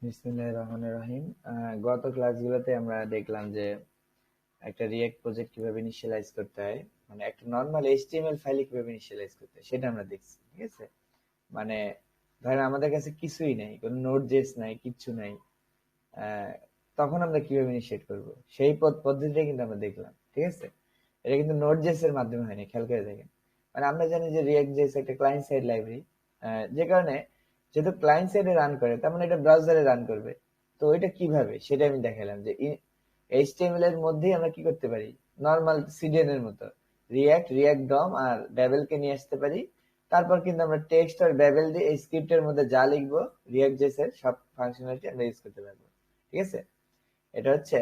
বিসমিল্লাহির রহমানির রহিম। গত ক্লাসগুলোতে আমরা দেখলাম যে একটা রিয়েক্ট প্রজেক্ট কিভাবে ইনিশিয়ালাইজ করতে হয়, মানে একটা নর্মাল এইচটিএমএল ফাইলে কিভাবে ইনিশিয়ালাইজ করতে হয় সেটা আমরা দেখছি। ঠিক আছে, মানে ধরেন আমাদের কাছে কিছুই নাই, কোনো নোড জেস নাই, কিচ্ছু নাই। আহ, তখন আমরা কিভাবে ইনিশিয়েট করব সেই পদ্ধতিটা কিন্তু আমরা দেখলাম। ঠিক আছে, এটা কিন্তু নোড জেস এর মাধ্যমে হয়নি, খেয়াল করে দেখেন। মানে আমরা জানি যে রিয়েক্ট জেস একটা ক্লায়েন্ট সাইড লাইব্রেরি, যে কারণে যেহেতু ক্লায়েন্ট সাইডে রান করে তার মানে এটা ব্রাউজারে রান করবে। তো এটা কিভাবে সেটা আমি দেখালাম যে এইচটিএমএল এর মধ্যেই আমরা কি করতে পারি, নর্মাল সিডিএন এর মতো রিয়াক্ট ডম আর ব্যাবেল কে নিয়ে আসতে পারি। তারপর কিন্তু আমরা টেক্সট আর ব্যাবেল দিয়ে এই স্ক্রিপ্টের মধ্যে যা লিখবো রিয়াক্ট জেস এর সব ফাংশনালিটি আমরা ইউজ করতে পারবো। ঠিক আছে, এটা হচ্ছে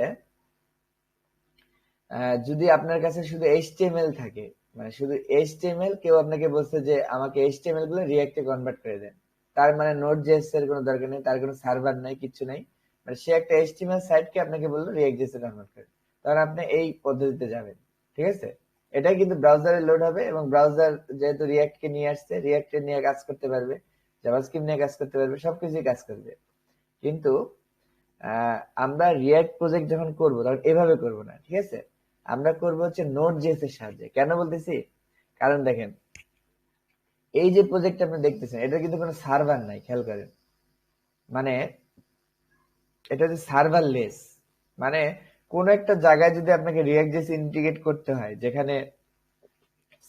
যদি আপনার কাছে শুধু এইচটিএমএল থাকে, মানে শুধু এইচটিএমএল, কেউ আপনাকে বলছে যে আমাকে এইচটিএমএল গুলো রিয়াক্টে কনভার্ট করে দেন, তার মানে নোড জেএস এর কোনো দরকার নেই, তার কোনো সার্ভার নাই, কিছু নাই, মানে সে একটা এইচটিএমএল সাইটকে আপনাকে বললো রিয়াক্ট জেএস এ কনভার্ট করে, তখন আপনি এই পদ্ধতিতে যাবেন। ঠিক আছে, এটাই কিন্তু ব্রাউজারে লোড হবে এবং ব্রাউজার যেহেতু রিয়াক্ট কে নিয়ে আসছে, রিয়াক্ট নিয়ে কাজ করতে পারবে, জাভাস্ক্রিপ্ট নিয়ে কাজ করতে পারবে, সবকিছুই কাজ করবে। কিন্তু আমরা রিয়াক্ট প্রজেক্ট যখন করব তখন এভাবে করব না। ঠিক আছে, আমরা করব হচ্ছে নোড জেএস এর সাহায্যে। কেন বলতেছি, কারণ দেখেন এই যে প্রজেক্ট আপনি দেখতেছেন এটা কিন্তু কোনো সার্ভার নাই, খেয়াল করেন। মানে এটা হচ্ছে সার্ভারলেস, মানে কোন একটা জায়গায় যদি আপনাকে রিয়াক্ট জেএস ইন্টিগ্রেট করতে হয় যেখানে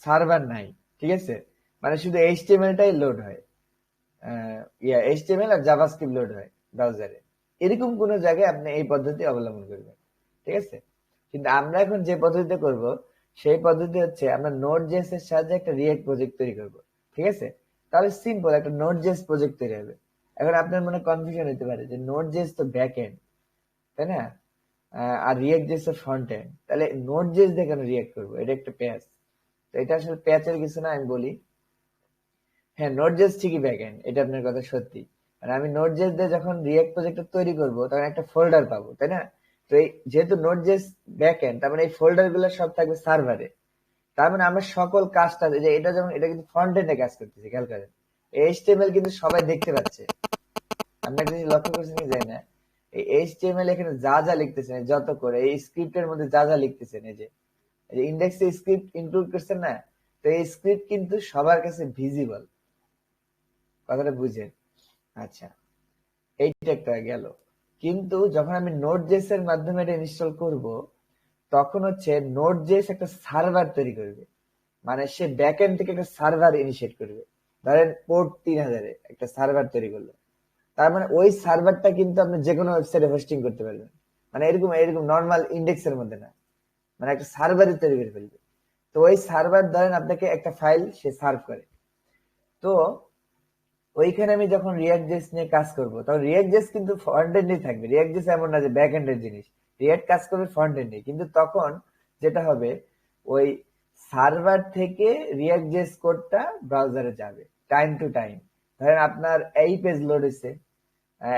সার্ভার নাই, ঠিক আছে, মানে শুধু এইচটিএমএলটাই লোড হয়, এইচটিএমএল আর জাভাস্ক্রিপ্ট লোড হয় ব্রাউজারে, এরকম কোন জায়গায় আপনি এই পদ্ধতি অবলম্বন করবেন। ঠিক আছে, কিন্তু আমরা এখন যে পদ্ধতিতে করব সেই পদ্ধতি হচ্ছে আমরা নোড জেএস এর সাহায্যে একটা রিয়েক্ট প্রজেক্ট তৈরি করব। ঠিক আছে, তাহলে সিম্পল একটা নোড জেএস প্রজেক্ট তৈরি হবে। এখন আপনার মনে কনফিউশন হতে পারে যে নোড জেএস তো ব্যাক এন্ড, তাই না, আর রিয়েক্ট জেএস এর ফ্রন্ট এন্ড, তাহলে নোড জেএস দিয়ে কেন রিয়েক্ট করবো, এটা একটা প্যাচ। তো এটা আসলে প্যাচের কিছু না, আমি বলি। হ্যাঁ, নোড.জেএস ঠিকই ব্যাকএন্ড, এটা আপনার কথা সত্যি। আর আমি নোড.জেএস দিয়ে যখন রিয়েক্ট প্রজেক্টটা তৈরি করব তখন একটা ফোল্ডার পাবো, তাই না? তো এই যেহেতু নোড.জেএস ব্যাকএন্ড, তার মানে এই ফোল্ডার গুলো সব থাকবে সার্ভারে। তার মানে আমরা সকল কাজটা, যে এটা যেমন এটা কিন্তু ফ্রন্ট এন্ডে কাজ করতেছে, খেয়াল করেন। এইচটিএমএল কিন্তু সবাই দেখতে পাচ্ছে। আমরা একটা জিনিস লক্ষ্য করছেন কি জানি না, এই এইচটিএমএল এখানে যা যা লিখতেছেন, যত করে এই স্ক্রিপ্টের মধ্যে যা যা লিখতেছেন, এই যে ইন্ডেক্সে স্ক্রিপ্ট ইনক্লুড করছেন না, তো এই স্ক্রিপ্ট কিন্তু সবার কাছে ভিজিবল। কথাটা বুঝেন? আচ্ছা, এইটা একটা গেল। কিন্তু যখন আমি নোড.জেএস এর মাধ্যমে এটা ইনস্টল করব তখন হচ্ছে নোড.জেএস একটা সার্ভার তৈরি করবে, মানে সে ব্যাকএন্ড থেকে একটা সার্ভার ইনিশিয়েট করবে। ধরেন পোর্ট 3000 একটা সার্ভার তৈরি করলো, তার মানে ওই সার্ভারটা কিন্তু আপনি যে কোনো ওয়েবসাইটে হোস্টিং করতে পারবেন, মানে এরকম এরকম নর্মাল ইন্ডেক্সের মধ্যে না, মানে একটা সার্ভারই তৈরি করে ফেলবে। তো ওই সার্ভার ধরেন আপনাকে একটা ফাইল সে সার্ভ করে। তো ওইখানে আমি যখন রিয়াক্ট জেস নিয়ে কাজ করব তখন রিয়াক্ট জেস কিন্তু ফ্রন্ট এন্ডেই থাকবে, রিয়াক্ট জেস এমন না যে ব্যাক এন্ডের জিনিস। রিয়াক্ট কাজ করবে ফ্রন্ট এন্ডে, কিন্তু তখন যেটা হবে ওই সার্ভার থেকে রিয়াক্ট জেস কোডটা ব্রাউজারে যাবে টাইম টু টাইম। ধরেন আপনার এই পেজ লোড হয়েছে,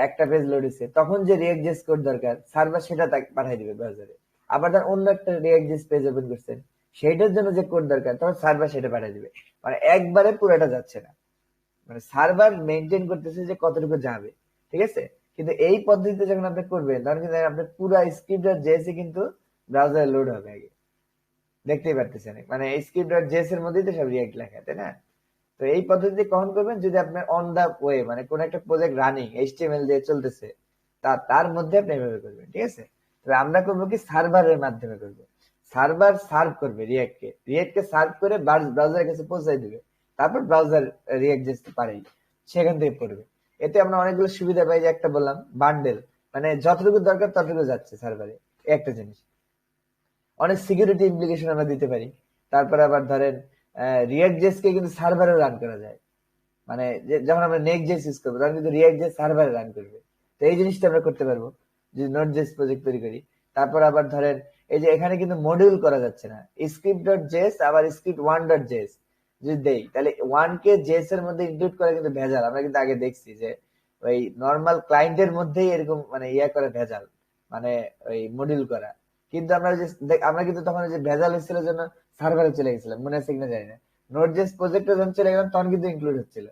একটা পেজ লোড হয়েছে, তখন যে রিয়াক্ট জেস কোড দরকার সার্ভার সেটা তাকে পাঠিয়ে দিবে ব্রাউজারে। আবার ধর অন্য একটা রিয়াক্ট জেস পেজ ওপেন করছেন, সেইটার জন্য যে কোড দরকার তখন সার্ভার সেটা পাঠিয়ে দিবে। মানে একবারে পুরোটা যাচ্ছে না, মানে সার্ভার মেনটেন করতেছে যে কতটুকু যাবে। ঠিক আছে, কিন্তু এই পদ্ধতিতে যখন আপনি করবেন তখন কিন্তু আপনার পুরো স্ক্রিপ্ট ডট জেএস কিন্তু ব্রাউজারে লোড হবে আগে, দেখতেই পারতেছেন, মানে এই স্ক্রিপ্ট ডট জেএস এর মধ্যেই তো সব রিয়াক্ট লেখা, তাই না? তো এই পদ্ধতিতে কখন করবেন, যদি আপনার অন দা ওয়ে, মানে কোন একটা প্রজেক্ট রানিং এইচটিএমএল দিয়ে চলতেছে, তার মধ্যে আপনি এভাবে করবেন। ঠিক আছে, তবে আমরা করবো কি সার্ভারের মাধ্যমে করবো। সার্ভার সার্ভ করবে রিয়েক্টকে সার্ভ করে ব্রাউজারের কাছে পৌঁছাই দিবে, তারপর ব্রাউজার রিয়েক্ট যেতে পারেই সেখান থেকে পড়বে। এতে আমরা অনেকগুলো সুবিধা পাই, যে একটা বললাম বান্ডেল, মানে যতটুকু দরকার ততটুকু যাচ্ছে সার্ভারে, একটা জিনিস। অনেক সিকিউরিটি ইমপ্লিকেশন আমরা দিতে পারি। তারপরে আবার ধরেন রিয়েক্ট জেস কে কিন্তু সার্ভারে রান করা যায়, মানে যখন আমরা নেক্সট জেস ইউজ করবো তখন কিন্তু রিয়েক্ট জেস সার্ভারে রান করবে। তো এই জিনিসটা আমরা করতে পারবো যদি নোড জেস প্রজেক্ট তৈরি করি। তারপর আবার ধরেন এই যে এখানে কিন্তু মডিউল করা যাচ্ছে না, স্ক্রিপ্ট ডট জেস আবার স্ক্রিপ্ট ওয়ান ডট জেস যদি দেই, তাহলে ওয়ান কে জেস এর মধ্যে ইনক্লুড করা কিন্তু ভেজাল। আমরা কিন্তু আগে দেখছি যে ওই নর্মাল ক্লায়েন্টের মধ্যেই এরকম মানে ইয়া করে ভেজাল, মানে ওই মডিউল করা। কিন্তু আমরা কিন্তু তখন যে ভেজাল হচ্ছিল জন্য সার্ভারে চলে গেছিলাম, মনে আছে কিনা জানি না। নোড জেস প্রজেক্টে যখন চলে গেলাম তখন কিন্তু ইনক্লুড হচ্ছিল।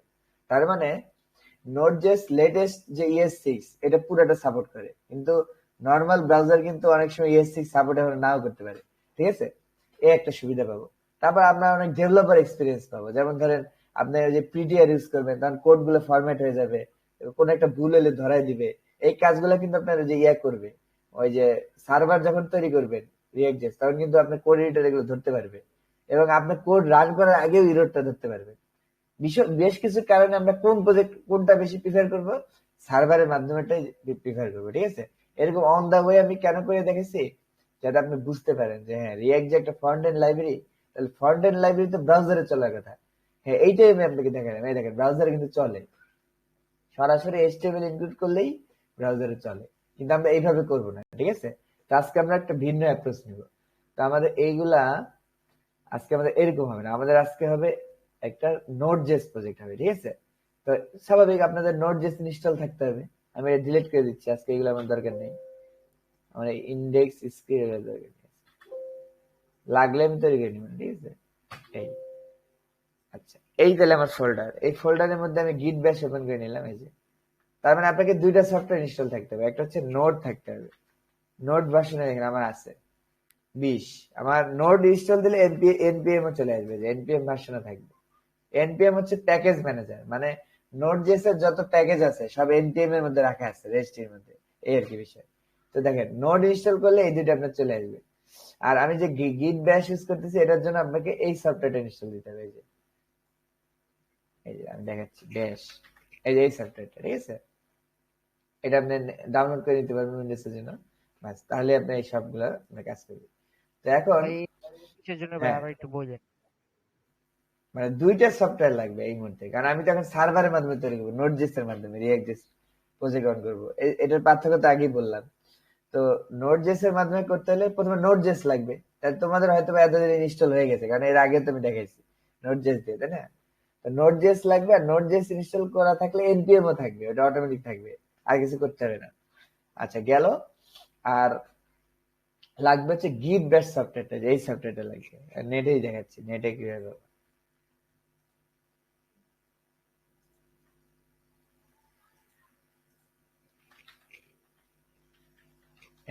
তার মানে নোড.জেএস লেটেস্ট যে ES6 এটা পুরোটা সাপোর্ট করে, কিন্তু নর্মাল ব্রাউজার কিন্তু অনেক সময় ES6 সাপোর্ট এখন নাও করতে পারে। ঠিক আছে, এই একটা সুবিধা পাবো। তারপর আমরা অনেক ডেভেলপার এক্সপিরিয়েন্স পাবো, যেমন ধরেন আপনি ওই যে প্রিটিআর ইউজ করবেন, তখন কোড গুলো ফরম্যাট হয়ে যাবে, কোন একটা ভুল হলে ধরাই দিবে। এই কাজগুলো কিন্তু আপনার যে করবে, ওই যে সার্ভার যখন তৈরি করবেন রিয়েক্ট.জেএস, তখন কিন্তু আপনার কোড এডিটর এগুলো ধরতে পারবে, এবং আপনার কোড রান করার আগেও ইররটা ধরতে পারবে। বেশ কিছু কারণে আমরা কোন প্রজেক্ট কোনটা বেশি প্রিফার করব, সার্ভারের মাধ্যমেটাই প্রিফার করবো। ঠিক আছে, এরকম অন দা ওয়ে আমি কেন করে দেখেছি, যাতে আপনি বুঝতে পারেন যে হ্যাঁ রিয়াক্ট যে একটা ফ্রন্ট এন্ড লাইব্রেরি, তাহলে ফ্রন্ট এন্ড লাইব্রেরি তো ব্রাউজারে চলার কথা। হ্যাঁ, এইটাই আমি আপনাকে দেখালাম। এই দেখেন ব্রাউজারে কিন্তু চলে, সরাসরি HTML ইনক্লুড করলেই ব্রাউজারে চলে, কিন্তু আমরা এইভাবে করব না। ঠিক আছে, তো আজকে আমরা একটা ভিন্ন অ্যাপ্রোচ নিব। তো আমাদের এইগুলা আজকে আমাদের এরকম হবে না, আমাদের আজকে হবে একটা নোড.জেএস প্রজেক্ট হবে। ঠিক আছে, তো স্বাভাবিক আপনাদের নোড.জেএস ইনস্টল থাকতে হবে। আমি এটা ডিলিট করে দিচ্ছি, আজকে এগুলো আমার দরকার নেই। আমার ইন্ডেক্স স্ক্রিপ্ট দরকার নেই, লাগলে আমি তৈরি করে নিব। ঠিক আছে, এই আচ্ছা, এই তাহলে আমার ফোল্ডার, এই ফোল্ডারের মধ্যে আমি গিট ব্যাশ ওপেন করে নিলাম। এই যে, তার মানে আপনাকে দুইটা সফটওয়্যার ইনস্টল থাকতে হবে, একটা হচ্ছে নোড থাকতে হবে। নোড ভার্সনে দেখেন আমার আছে 20। আমার নোড ইনস্টল দিলে npm ও চলে আসবে, যে npm ভার্সনে থাকবে। npm হচ্ছে প্যাকেজ ম্যানেজার, মানে নোড.জেএস এর যত প্যাকেজ আছে সব npm এর মধ্যে রাখা আছে, রেজিস্ট্রির মধ্যে। এই আর কি বিষয়। তো দেখেন নোড ইনস্টল করলে এই দুটো আপনার চলে আসবে। আর আমি যে গিট ব্যাশ ইউজ করতেছি, এটার জন্য আপনাকে এই সফটওয়্যারটা ইনস্টল দিতে হবে। এই যে আমি দেখাচ্ছি ব্যাশ, এই যে এই সফটওয়্যারটা। ঠিক আছে, এটা আপনি ডাউনলোড করে নিতে পারবেন উইন্ডোজের জন্য, বাস তাহলে আপনি এই সবগুলো কাজ করবেন। তো এখন ভাই কিসের জন্য ভাই হ্যাঁ, আরো একটু বলেন। মানে দুইটা সফটওয়্যার লাগবে এই মুহূর্তে, কারণ আমি তো এখন সার্ভারের মাধ্যমে তৈরি করবো, নোড.জেএস এর মাধ্যমে রিয়াক্ট.জেএস প্রজেক্ট অন করবো। এটার পার্থক্য তো আগেই বললাম। তো নোড.জেএস এর মাধ্যমে করতে হলে প্রথমে নোড.জেএস লাগবে। তাহলে তোমাদের হয়তো এতদিন ইনস্টল হয়ে গেছে, কারণ এর আগে তুমি দেখাইছি নোড.জেএস দিয়ে, তাই না? তো নোড.জেএস লাগবে, আর নোড.জেএস ইনস্টল করা থাকলে npm ও থাকবে, ওটা অটোমেটিক থাকবে, আর কিছু করতে হবে না। আচ্ছা গেল। আর লাগবে হচ্ছে গিট ব্যাশ সফটওয়্যারটা, এই সফটওয়্যারটা লাগবে। নেটেই দেখাচ্ছি, নেটে কিভাবে।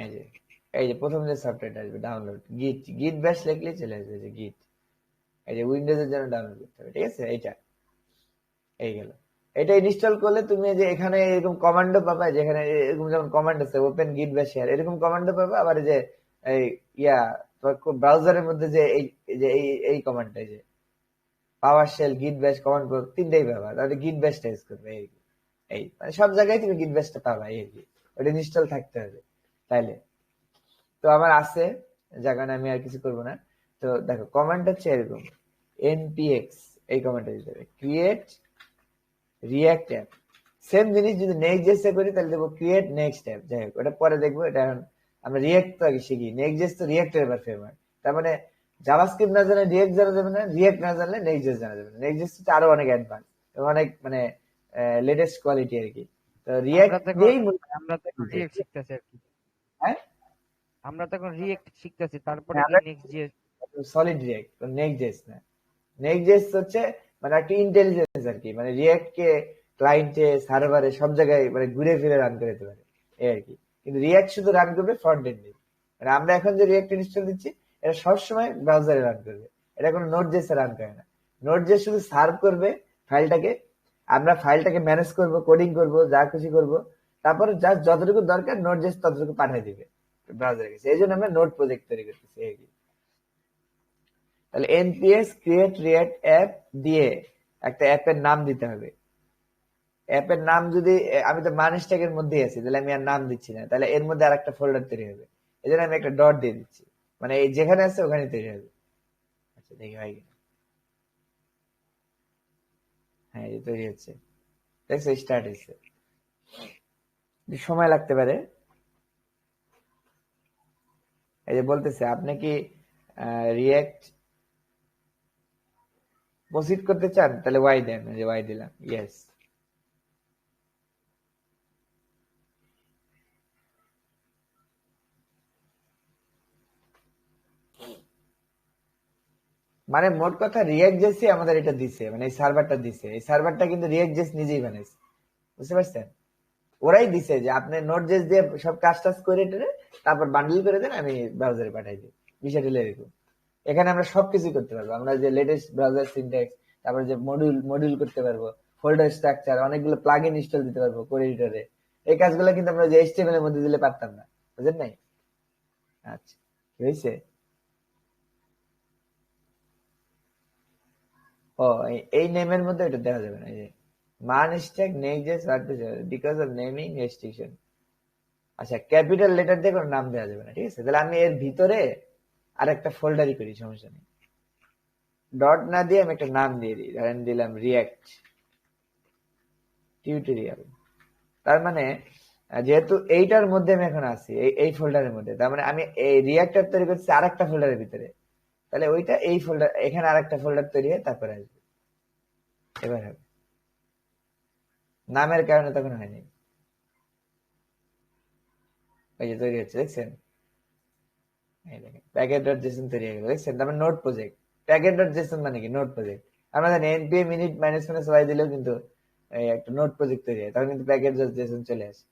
এই যে, এই যে প্রথম যে সফটওয়্যারটা আসবে ডাউনলোড, গিট গিট ব্যাশ লিখলে চলে আসবে, যে গিট। এই যে উইন্ডোজের জন্য ডাউনলোড করতে হবে। ঠিক আছে, এইটা এই গেল। এটা ইনস্টল করলে তুমি যে এখানে এরকম কমান্ডো পাবা, যেখানে এরকম যেমন কমান্ড আছে ওপেন গিট ব্যাশ শেয়ার, এরকম কমান্ডো পাবা। আবার যে এই ইয়া ব্রাউজারের মধ্যে যে এই কমান্ডটা, যে পাওয়ার শেল গিট ব্যাশ কমান্ড, তিনটাই পাবা। তাহলে গিট ব্যাশটা ইউজ করবে। এই মানে সব জায়গায় তুমি গিট ব্যাশটা পাবা। এই কি, ওটা ইনস্টল থাকতে হবে তাইলে। তো আমার আছে, জায়গা আমি আর কিছু করবো না। তো দেখো কমান্ড হচ্ছে এরকম, npx, এই কমান্ডটা দিতে হবে, ক্রিয়েট রিয়াক্ট অ্যাপ। সেম জিনিস যদি নেক্সট.জেএস এ করি, তাহলে দেখবো ক্রিয়েট নেক্সট অ্যাপ। যাই হোক, ওটা পরে দেখবো। এটা এখন আমরা রিয়াক্ট তো আগে শিখি, নেক্সট.জেএস তো রিয়াক্টের এবার ফ্রেমওয়ার্ক। তার মানে জাভাস্ক্রিপ্ট না জানলে রিয়াক্ট জানা যাবে না, রিয়াক্ট না জানলে নেক্সট.জেএস জানা যাবে না। নেক্সট.জেএস হচ্ছে আরো অনেক অ্যাডভান্স এবং অনেক মানে লেটেস্ট কোয়ালিটি আর কি। তো রিয়াক্ট দিয়েই আমরা তো এখন রিয়েক্ট শিখতেছি আর কি। হ্যাঁ, আমরা তো এখন রিয়েক্ট শিখতেছি, তারপরে হ্যাঁ, কি আমরা নেক্সট যে সলিড রিয়াক্ট, নেক্সট.জেএস না। নেক্সট.জেএস হচ্ছে মানে একটা ইন্টেলিজেন্স আর কি, মানে রিয়াক্ট কে ক্লায়েন্টে সার্ভারে সব জায়গায় মানে ঘুরে ফিরে রান করে দিতে পারে, এই আর কি। কিন্তু রিয়াক্ট শুধু রান করবে ফ্রন্ট এন্ডে। মানে আমরা এখন যে রিয়াক্ট ইনস্টল দিচ্ছি, এটা সবসময় ব্রাউজারে রান করবে, এটা কোনো নোড.জেএস এ রান করে না। নোড.জেএস শুধু সার্ভ করবে ফাইলটাকে, আমরা ফাইলটাকে ম্যানেজ করব, কোডিং করব, যা খুশি করব, তারপরে জাস্ট যতটুকু দরকার নোড.জেএস ততটুকু পাঠিয়ে দিবে ব্রাউজারে গেছে। এই জন্য আমরা নোড প্রজেক্ট তৈরি করতেছি এই আর কি। তাহলে nps create react app দিয়ে একটা অ্যাপের নাম দিতে হবে। অ্যাপের নাম যদি আমি তো মানুষ ট্যাগের মধ্যেই আছি, তাহলে আমি আর নাম দিচ্ছি না, তাহলে এর মধ্যে আর একটা ফোল্ডার তৈরি হবে। এই জন্য আমি একটা ডট দিয়ে দিচ্ছি, মানে এই যেখানে আছে ওখানে তৈরি হবে। আচ্ছা দেখি হয় কিনা। হ্যাঁ, এই তৈরি হচ্ছে, দেখছো স্টার্ট হয়েছে। সময় লাগতে পারে। এই যে বলতেছে আপনি কি রিয়াক্ট প্রসিড করতে চান, তাহলে ওয়াই দেন, এই যে ওয়াই দিলাম, ইয়েস। মানে মোট কথা রিয়াক্ট.জেএস আমাদের এটা দিছে, মানে এই সার্ভারটা দিছে, এই সার্ভারটা কিন্তু রিয়াক্ট.জেএস নিজেই বানাইছে। বুঝতে পারছেন? ওরাই দিছে যে আপনি নোট জেস দিয়ে সব কাজ টাজ করে টেরে তারপর বান্ডিল করে দেন, আমি ব্রাউজারে পাঠাই দিই। বিষয়টা হলো এরকম। এখানে আমরা সবকিছু করতে পারবো, আমরা যে লেটেস্ট ব্রাউজার সিনট্যাক্স, তারপর যে মডিউল করতে পারবো, ফোল্ডার স্ট্রাকচার, অনেকগুলো প্লাগ ইন ইনস্টল দিতে পারবো কোড এডিটরে। এই কাজগুলো কিন্তু আমরা যে এইচটিএমএল এর মধ্যে দিলে পারতাম না, বুঝলেন নাই? আচ্ছা, কি হয়েছে? ও, এই নেমের মধ্যে এটা দেওয়া যাবে না। এই যে মান stack next JS because of naming restriction. আচ্ছা, ক্যাপিটাল লেটার দিয়ে কোনো নাম দেওয়া যাবে না, ঠিক আছে? তাহলে আমি এর ভিতরে আর একটা ফোল্ডারই করি, সমস্যা নেই। ডট না দিয়ে আমি একটা নাম দিয়ে দিই, ধরেন দিলাম রিয়াক্ট টিউটোরিয়াল। তার মানে যেহেতু এইটার মধ্যে আমি এখন আছি, এই ফোল্ডারের মধ্যে, তার মানে আমি এই রিয়াক্টর তৈরি করছি আর একটা ফোল্ডারের ভিতরে, তাহলে ওইটা এই ফোল্ডার, এখানে আর একটা ফোল্ডার তৈরি হয়, তারপরে আসবে। এবার হবে, নামের কারণে তখন হয়নি। ওই যে তৈরি হচ্ছে, দেখছেন? এই দেখেন প্যাকেট ডট জেসন তৈরি হয়ে গেল, দেখছেন? তার মানে node project. Package dot JSON মানে কি? Node project. আমরা জানি NPM init minus minus Y দিলেও কিন্তু এই একটা নোট প্রজেক্ট তৈরি হয়, তখন কিন্তু প্যাকেট ডট জেসন চলে আসে।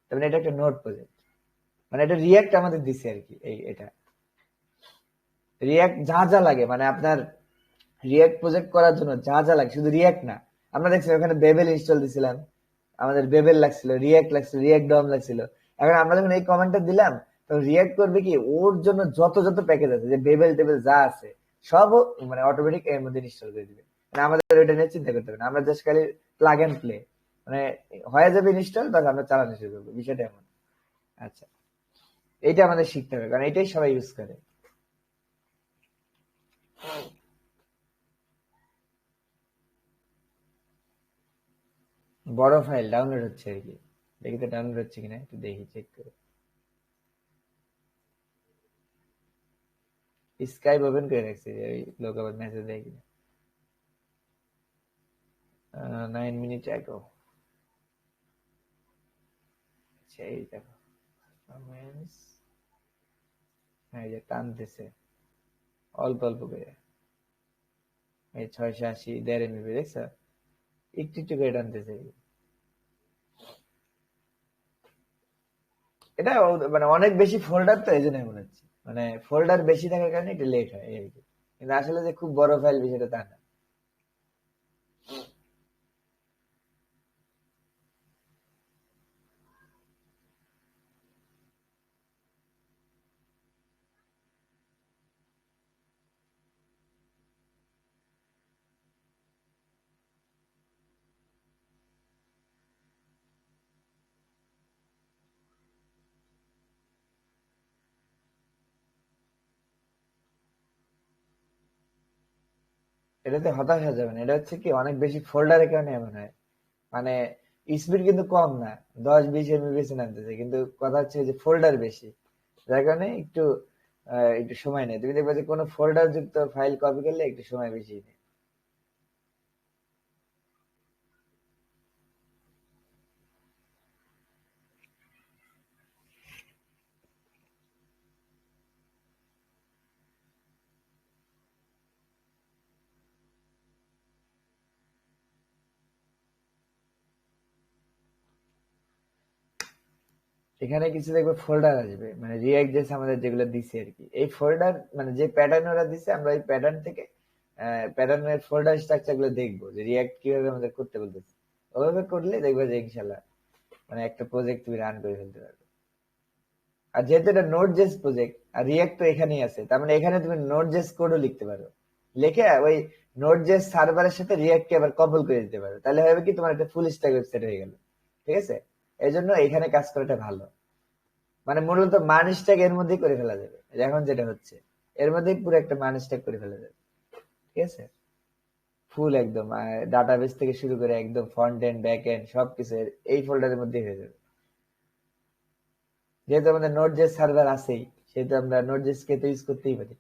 তার মানে এটা একটা নোট প্রজেক্ট, মানে এটা রিয়াক্ট আমাদের দিছে আর কি। এটা রিয়াক্ট যা যা লাগে, মানে আপনার রিয়াক্ট প্রজেক্ট করার জন্য যা যা লাগে, শুধু রিয়াক্ট না, আমরা দেখছি ওখানে বেবেল ইনস্টল দিছিলাম, আমাদের বেবেল লাগছিল, রিয়াক্ট লাগছিল, রিয়াক্ট ডম লাগছিল। এখন আমরা যখন এই কমান্ডটা দিলাম, তখন রিয়াক্ট করবে কি, ওর জন্য যত যত প্যাকেজ আছে, যে বেবেল টেবেল যা আছে, সব মানে অটোমেটিক এর মধ্যে ইনস্টল করে দিবে। মানে আমাদের ওইটা নিয়ে চিন্তা করতে হবে না, আমরা জাস্ট খালি প্লাগ এন্ড প্লে, মানে হয়ে যাবে ইনস্টল, বাস আমরা চালানো শুরু করবো, বিষয়টা এমন। আচ্ছা, এইটা আমাদের শিখতে হবে, কারণ এটাই সবাই ইউজ করে। বড় ফাইল ডাউনলোড হচ্ছে আর কি, দেখি তো ডাউনলোড হচ্ছে কিনা, একটু দেখি, চেক করে। স্কাইপ ওপেন করে রাখছি, যে ওই লোক আবার মেসেজ দেয় কিনা। 9 মিনিট অ্যাগো। সেই দেখো comments, হ্যাঁ, এই যে টানতেছে অল্প অল্প করে, এই 680 1.5 MB, দেখছো? একটু একটু করে টানতেছে। এটা মানে অনেক বেশি ফোল্ডার, তো এই জন্য মনে হচ্ছে, মানে ফোল্ডার বেশি থাকার কারণে একটু লেট হয় এই আর কি। কিন্তু আসলে যে খুব বড় ফাইল বিষয়টা তা না। এটাতে হতাশ হয়ে যাবে না, এটা হচ্ছে কি অনেক বেশি ফোল্ডারের কারণে এমন হয়। মানে স্পিড কিন্তু কম না, 10-20 MB বেশি নামতেছে, কিন্তু কথা হচ্ছে যে ফোল্ডার বেশি, যার কারণে একটু একটু সময় নেয়। তুমি দেখবে যে কোনো ফোল্ডার যুক্ত ফাইল কপি করলে একটু সময় বেশি নেয়। এখানে কিছু দেখবে ফোল্ডার আসবে, মানে রিয়াক্ট জেস আমাদের যেগুলো দিছে আর কি, এই ফোল্ডার মানে যে প্যাটার্ন ওরা দিছে, আমরা এই প্যাটার্ন থেকে প্যাটার্নের ফোল্ডার স্ট্রাকচার গুলো দেখবো, যে রিয়াক্ট কিভাবে আমাদের করতে বলতেছে। ওভাবে করলে দেখবে যে ইনশাল্লাহ মানে একটা প্রজেক্ট তুমি রান করে ফেলতে পারবে। আর যেহেতু এটা নোড জেস প্রজেক্ট, আর রিয়াক্ট তো এখানেই আছে, তার মানে এখানে তুমি নোড জেস কোডও লিখতে পারো, লিখে ওই নোড জেস সার্ভারের সাথে রিয়াক্ট কে আবার কপল করে দিতে পারো, তাহলে হবে কি তোমার একটা ফুল স্ট্যাক ওয়েবসাইট হয়ে গেল। ঠিক আছে? এই জন্য এখানে কাজ করাটা ভালো। মানে মূলত মান স্ট্যাক এর মধ্যেই করে ফেলা যাবে, এখন যেটা হচ্ছে এর মধ্যেই পুরো একটা মান স্ট্যাক করে ফেলা যাবে। ঠিক আছে? ফুল একদম ডাটাবেস থেকে শুরু করে একদম ফ্রন্ট এন্ড ব্যাক এন্ড সবকিছু এই ফোল্ডারের মধ্যেই হয়ে যাবে। যেহেতু আমাদের নোট জেস সার্ভার আছেই, সেহেতু আমরা নোট জেস কে তো ইউজ করতেই পারি,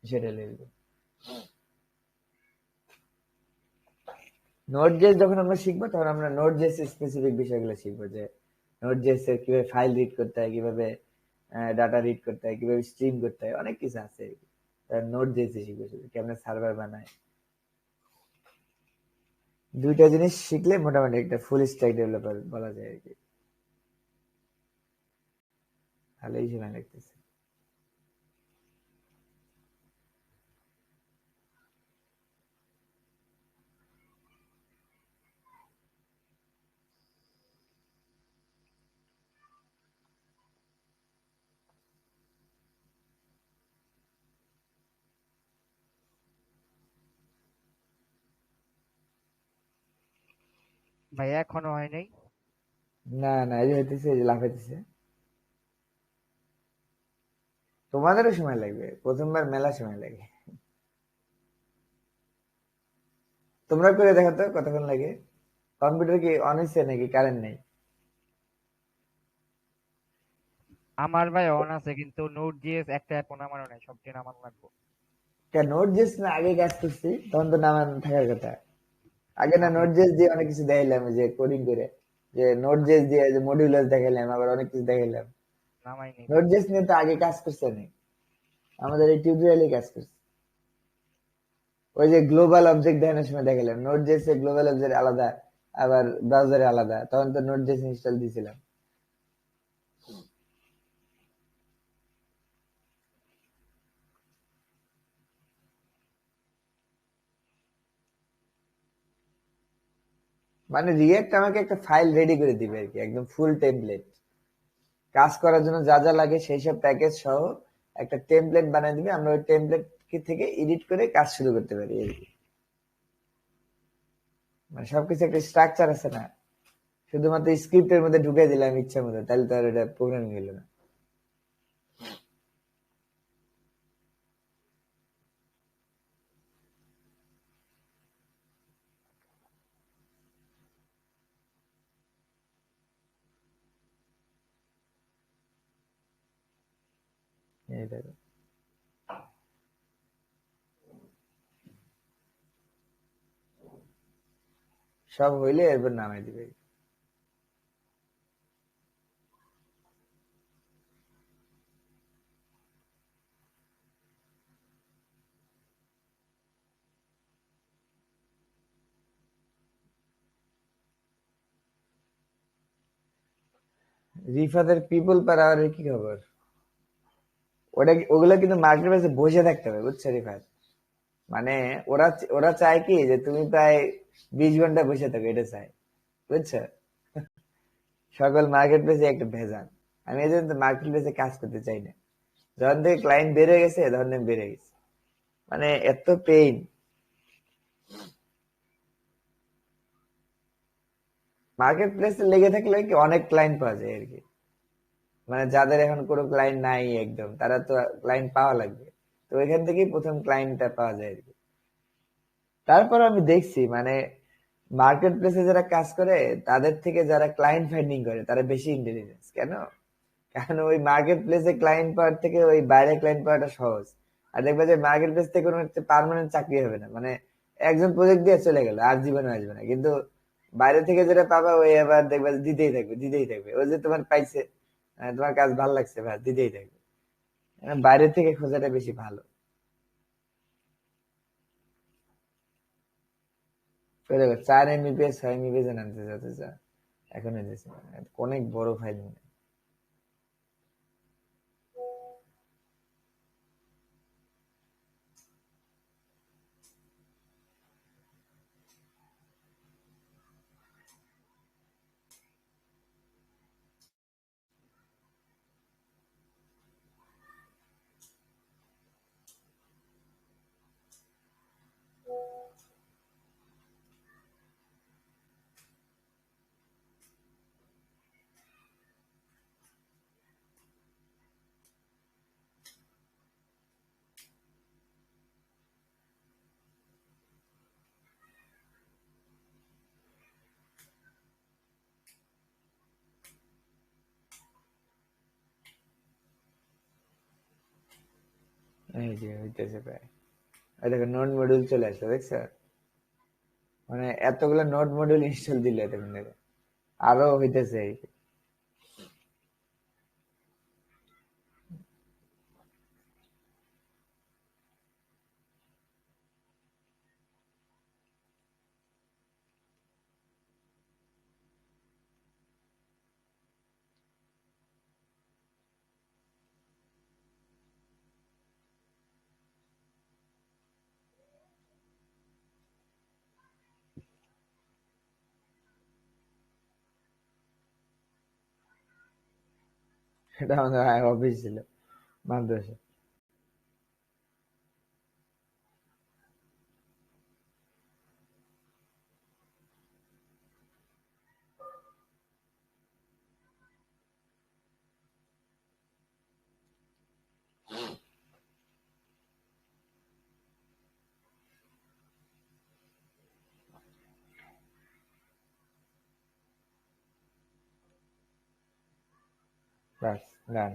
সেটা লিখবো। নোট জেস যখন আমরা শিখবো, তখন আমরা নোট জেস স্পেসিফিক বিষয়গুলো শিখবো, যে নোট জেস এর কিভাবে ফাইল রিড করতে হয়, কিভাবে ডাটা রিড করতে হয়, কিভাবে স্ট্রিম করতে হয়, অনেক কিছু আছে। নোট জেস শিখবো শুধু, কেমন সার্ভার বানায়। দুইটা জিনিস শিখলে মোটামুটি একটা ফুল স্ট্যাক ডেভেলপার বলা যায় আর কি। ভালোই সময় লাগতেছে। ভাই এখনো হয় নাই। না না, এই যে হইতেছে, এই যে লাফাইতেছে। তোমাদেরও সময় লাগবে, প্রথমবার মেলা সময় লাগে। তোমরা করে দেখো তো কতক্ষণ লাগে। কম্পিউটার কি অন হয়েছে নাকি কারেন্ট নেই? আমার ভাই অন আছে, কিন্তু নোট জিএস একটা অ্যাপ নামানো নাই, সবটি নামানো লাগবে। কেন নোট জেস না আগে কাজ করছি তখন তো নামান থাকার কথা। আগে না আমি নোট জেস দিয়ে অনেক কিছু দেখাইলাম, ওই যে কোডিং করে, যে নোট জেস দিয়ে যে মডিউলার দেখাইলাম, আবার অনেক কিছু দেখাইলাম। নামাই নেই নোট ভাই। জেস নিয়ে তো আগে কাজ করছে না, আমাদের এই টিউটোরিয়ালে কাজ করছে। ওই যে গ্লোবাল অবজেক্ট দেখানোর সময় দেখালাম নোট জেস এ গ্লোবাল অবজেক্ট আলাদা, আবার ব্রাউজারে আলাদা, তখন তো নোট জেস ইনস্টল দিয়েছিলাম। মানে রিয়েক্ট আমাকে একটা ফাইল রেডি করে দিবে আর কি, একদম ফুল টেমপ্লেট। কাজ করার জন্য যা যা লাগে সেই সব প্যাকেজ সহ একটা টেমপ্লেট বানিয়ে দিবে, আমরা ওই টেমপ্লেট থেকে এডিট করে কাজ শুরু করতে পারি আর কি। মানে সবকিছু একটা স্ট্রাকচার আছে না, শুধুমাত্র স্ক্রিপ্টের মধ্যে ঢুকে দিলাম ইচ্ছা মতো, তাহলে তো আর এটা প্রোগ্রামিং হলো না। এই দেখো, সব হইলে এরপর নামাই দিবে। রিফাদের পিপল পার আওয়ারের কি খবর? ওগুলো কিন্তু মার্কেট প্লেসে বসে থাকতে হবে, বুঝছো রিফাত? মানে ওরা ওরা চায় কি যে তুমি প্রায় 20 ঘন্টা বসে থাকো, এটা চায়, বুঝছো? সকল মার্কেট প্লেসে একটা ভেজাল। আমি এই জন্য মার্কেট প্লেসে কাজ করতে চাই না। যখন থেকে ক্লায়েন্ট বেড়ে গেছে তখন থেকে বেড়ে গেছে, মানে এত পেইন। মার্কেট প্লেসে লেগে থাকলে কি অনেক ক্লায়েন্ট পাওয়া যায় আর কি। মানে যাদের এখন কোনো ক্লায়েন্ট নাই একদম, তারা তো ক্লায়েন্ট পাওয়া লাগবে। তো এখান থেকেই প্রথম ক্লায়েন্টটা পাওয়া যায় আর কি। তারপর আমি দেখছি মানে মার্কেট প্লেসে যারা কাজ করে তাদের থেকে যারা ক্লায়েন্ট ফাইন্ডিং করে তারা বেশি ইন্টেলিজেন্স। কেন? কারণ ওই মার্কেট প্লেসে ক্লায়েন্ট পাওয়ার থেকে ওই বাইরে ক্লায়েন্ট পাওয়াটা সহজ। আর দেখবে যে মার্কেট প্লেস থেকে কোনো পার্মানেন্ট চাকরি হবে না, মানে একজন প্রজেক্ট দিয়ে চলে গেল আর জীবনে আসবে না, কিন্তু বাইরে থেকে যেটা পাবা ওই আবার দেখবে যে দিতেই থাকবে দিতেই থাকবে, ওই যে তোমার পাইছে, তোমার কাজ ভালো লাগছে ভাই, দিতেই থাকবে। বাইরে থেকে খোঁজাটা বেশি ভালো। তো দেখো 4 MB 6 MB আনতে যাতে যা এখন এনেছে, অনেক বড় ফাইল। এই যে হইতেছে প্রায়, এই দেখো নোড মডিউল চলে আসলো, দেখছো? মানে এতগুলো নোড মডিউল ইনস্টল দিলে তখন দেখো আরো হইতেছে এই। এটা আমাদের অফিস ছিল মাদ্রাসা। বাস, গান।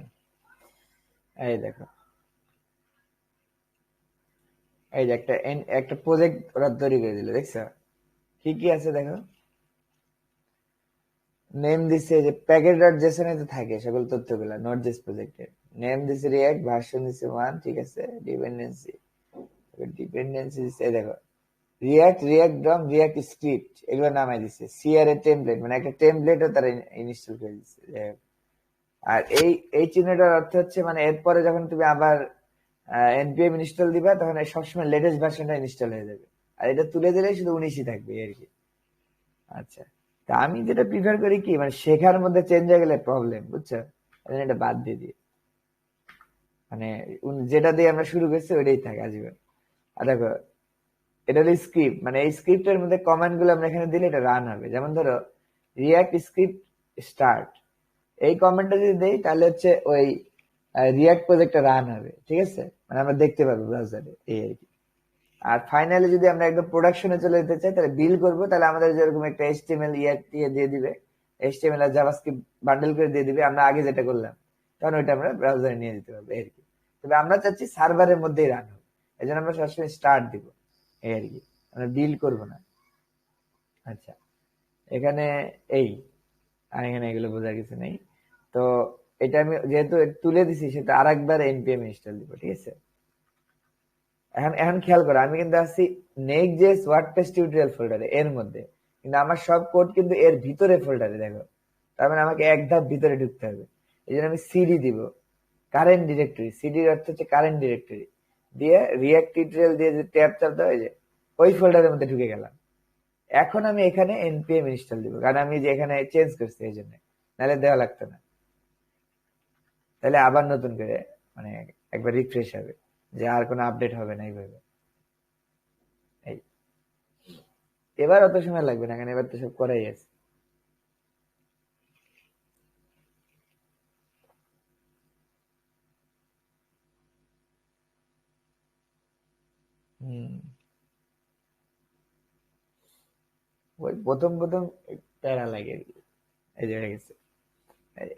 এই দেখো, এই যে একটা প্রজেক্ট ওরা তৈরি করে দিল, দেখছো কি কি আছে দেখো। নেম দিছে যে প্যাকেট ডট জেসনে তো থাকে সকল তথ্যগুলা নট জেস প্রজেক্টের। নেম দিছে রিয়াক্ট, ভার্সন দিছে 1, ঠিক আছে। ডিপেন্ডেন্সি, ডিপেন্ডেন্সি দিছে এই দেখো, রিয়াক্ট ডম, রিয়াক্ট স্ক্রিপ্ট, এগুলো নামাই দিছে। সিআরএ টেমপ্লেট, মানে একটা টেমপ্লেটও তারা ইনস্টল করে দিচ্ছে। আর এই চিহ্নটার অর্থ হচ্ছে মানে এরপরে যখন তুমি আবার এনপিএম ইনস্টল দিবা তখন সবসময় লেটেস্ট ভার্সনটা ইনস্টল হয়ে যাবে। আর এটা তুলে দিলে শুধু 19ই থাকবে আর কি। আচ্ছা, তা আমি যেটা প্রিফার করি কি, মানে শেখার মধ্যে চেঞ্জ হয়ে গেলে প্রবলেম, বুঝছো, এটা বাদ দিয়ে দিই। মানে যেটা দিয়ে আমরা শুরু করছি ওইটাই থাকে আজীবন। আর দেখো, এটা হলো স্ক্রিপ্ট, মানে এই স্ক্রিপ্টের মধ্যে কমান্ড গুলো আমরা এখানে দিলে এটা রান হবে। যেমন ধরো রিয়াক্ট স্ক্রিপ্ট স্টার্ট, এই কমেন্টটা যদি দেই তাহলে হচ্ছে ওই রিয়াক্ট প্রজেক্টটা রান হবে, ঠিক আছে, মানে আমরা দেখতে পাবো ব্রাউজারে, এই আর কি। আর ফাইনালি যদি আমরা একদম প্রোডাকশনে চলে যেতে চাই তাহলে বিল করবো, তাহলে আমাদের যেরকম একটা এইচটিএমএল দিয়ে দিবে, এইচটিএমএল আর জাভাস্ক্রিপ্ট বান্ডেল করে দিয়ে দিবে, আমরা আগে যেটা করলাম, তখন ওইটা আমরা ব্রাউজারে নিয়ে যেতে পারবো এই আর কি। তবে আমরা চাচ্ছি সার্ভারের মধ্যেই রান হবে, এই জন্য আমরা সবসময় স্টার্ট দিব এই আর কি, আমরা বিল করবো না। আচ্ছা, এখানে এই, আর এখানে এগুলো বোঝার কিছু নেই। তো এটা আমি যেহেতু তুলে দিছি সেটা আর একবার এনপিএম ইনস্টল দিব, ঠিক আছে। এখন এখন খেয়াল করো, আমি কিন্তু আছি নেক্সট.জেএস ওয়ার্ডপ্রেস টিউটোরিয়াল ফোল্ডারে এর মধ্যে, কিন্তু আমার সব কোড কিন্তু এর ভিতরে ফোল্ডারে, দেখো। তার মানে আমাকে এক ধাপ ভিতরে ঢুকতে হবে। এই জন্য আমি সিডি দিব, কারেন্ট ডিরেক্টরি, সিডির অর্থ হচ্ছে কারেন্ট ডিরেক্টরি, দিয়ে রিয়াক্ট টিউটোরিয়াল দিয়ে যে ট্যাব চাপতে হয় যে ওই ফোল্ডারের মধ্যে ঢুকে গেলাম। এখন আমি এখানে এনপিএম ইনস্টল দিব, কারণ আমি যে এখানে চেঞ্জ করছি এই জন্য, নাহলে দেওয়া লাগতো না। তাহলে আবার নতুন করে মানে একবার রিফ্রেশ হবে, যে আর কোনো আপডেট হবে না এইভাবে। এই, এবার অত সময় লাগবে না, কারণ এবার তো সব করাই আছে। হম, ওই প্রথম প্রথম প্যারা লাগে আর কি। এই যে হয়ে গেছে,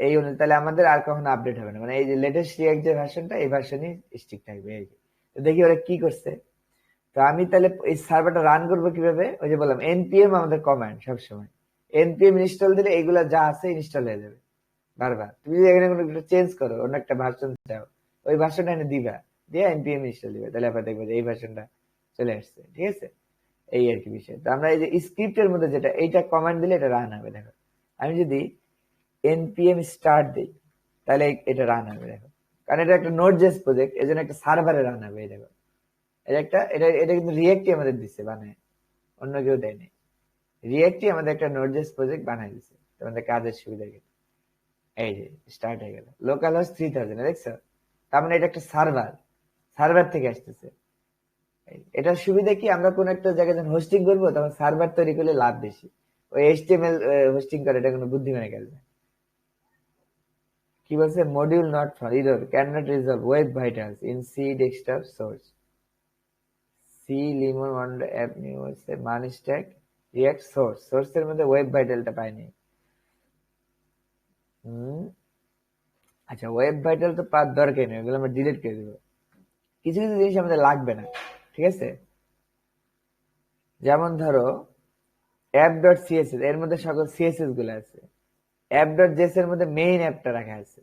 এই অনুযায়ী তাহলে আমাদের আর কখনো আপডেট হবে না, মানে এই যে লেটেস্ট রিয়াক্ট যে ভার্সনটা এই ভার্সনই স্টিক থাকবে এই কি। তো দেখি ওরা কি করছে। তো আমি তাহলে এই সার্ভারটা রান করবো কিভাবে, ওই যে বললাম এনপিএম আমাদের কমান্ড সবসময়, এনপিএম ইনস্টল দিলে এগুলা যা আছে ইনস্টল হয়ে যাবে বারবার। তুমি যদি এখানে কোনো কিছু চেঞ্জ করো, অন্য একটা ভার্সন চাও, ওই ভার্সনটা এনে দিবা, দিয়ে এনপিএম ইনস্টল দিবে, তাহলে আবার দেখবে যে এই ভার্সনটা চলে আসছে, ঠিক আছে। এই আর কি বিষয়। তো আমরা এই যে স্ক্রিপ্টের মধ্যে যেটা, এইটা কমান্ড দিলে এটা রান হবে, দেখো। আমি যদি এনপিএম স্টার্ট দিই তাহলে এটা রান হবে, দেখো, কারণ এটা একটা নোড জেস প্রজেক্ট, এই জন্য একটা সার্ভারে রান হবে, এই দেখো। এটা একটা এটা এটা কিন্তু রিয়েক্টই আমাদের দিচ্ছে বানায়, অন্য কেউ দেয়নি। রিয়েক্টই আমাদের একটা নোড জেস প্রজেক্ট বানাই দিচ্ছে তোমাদের কাজের সুবিধা ক্ষেত্রে। এই যে স্টার্ট হয়ে গেল, লোকাল হোস্ট 3000, দেখছো, তার মানে এটা একটা সার্ভার, সার্ভার থেকে আসতেছে। এটার সুবিধা কি, আমরা কোন একটা জায়গায় যখন হোস্টিং করবো তখন সার্ভার তৈরি করলে লাভ বেশি। ওই এইচটিএমএল হোস্টিং করে এটা কোনো বুদ্ধিমানের কাজ না। কি বলছে, module not for error can not resolve web vitals in C desktop source, C lemon one app new হচ্ছে মান স্ট্যাক রিয়াক্ট সোর্স, সোর্সের মধ্যে ওয়েব ভাইটালটা পাইনি। হুম, আচ্ছা, ওয়েব ভাইটাল তো পাওয়ার দরকার নেই, ওগুলো আমরা ডিলিট করে দেবো। কিছু কিছু জিনিস আমাদের লাগবে না, ঠিক আছে। যেমন ধরো অ্যাপ ডট সিএসএস, এর মধ্যে সকল সিএসএস গুলো আছে। অ্যাপ ডট জেএস এর মধ্যে মেইন অ্যাপটা রাখা আছে।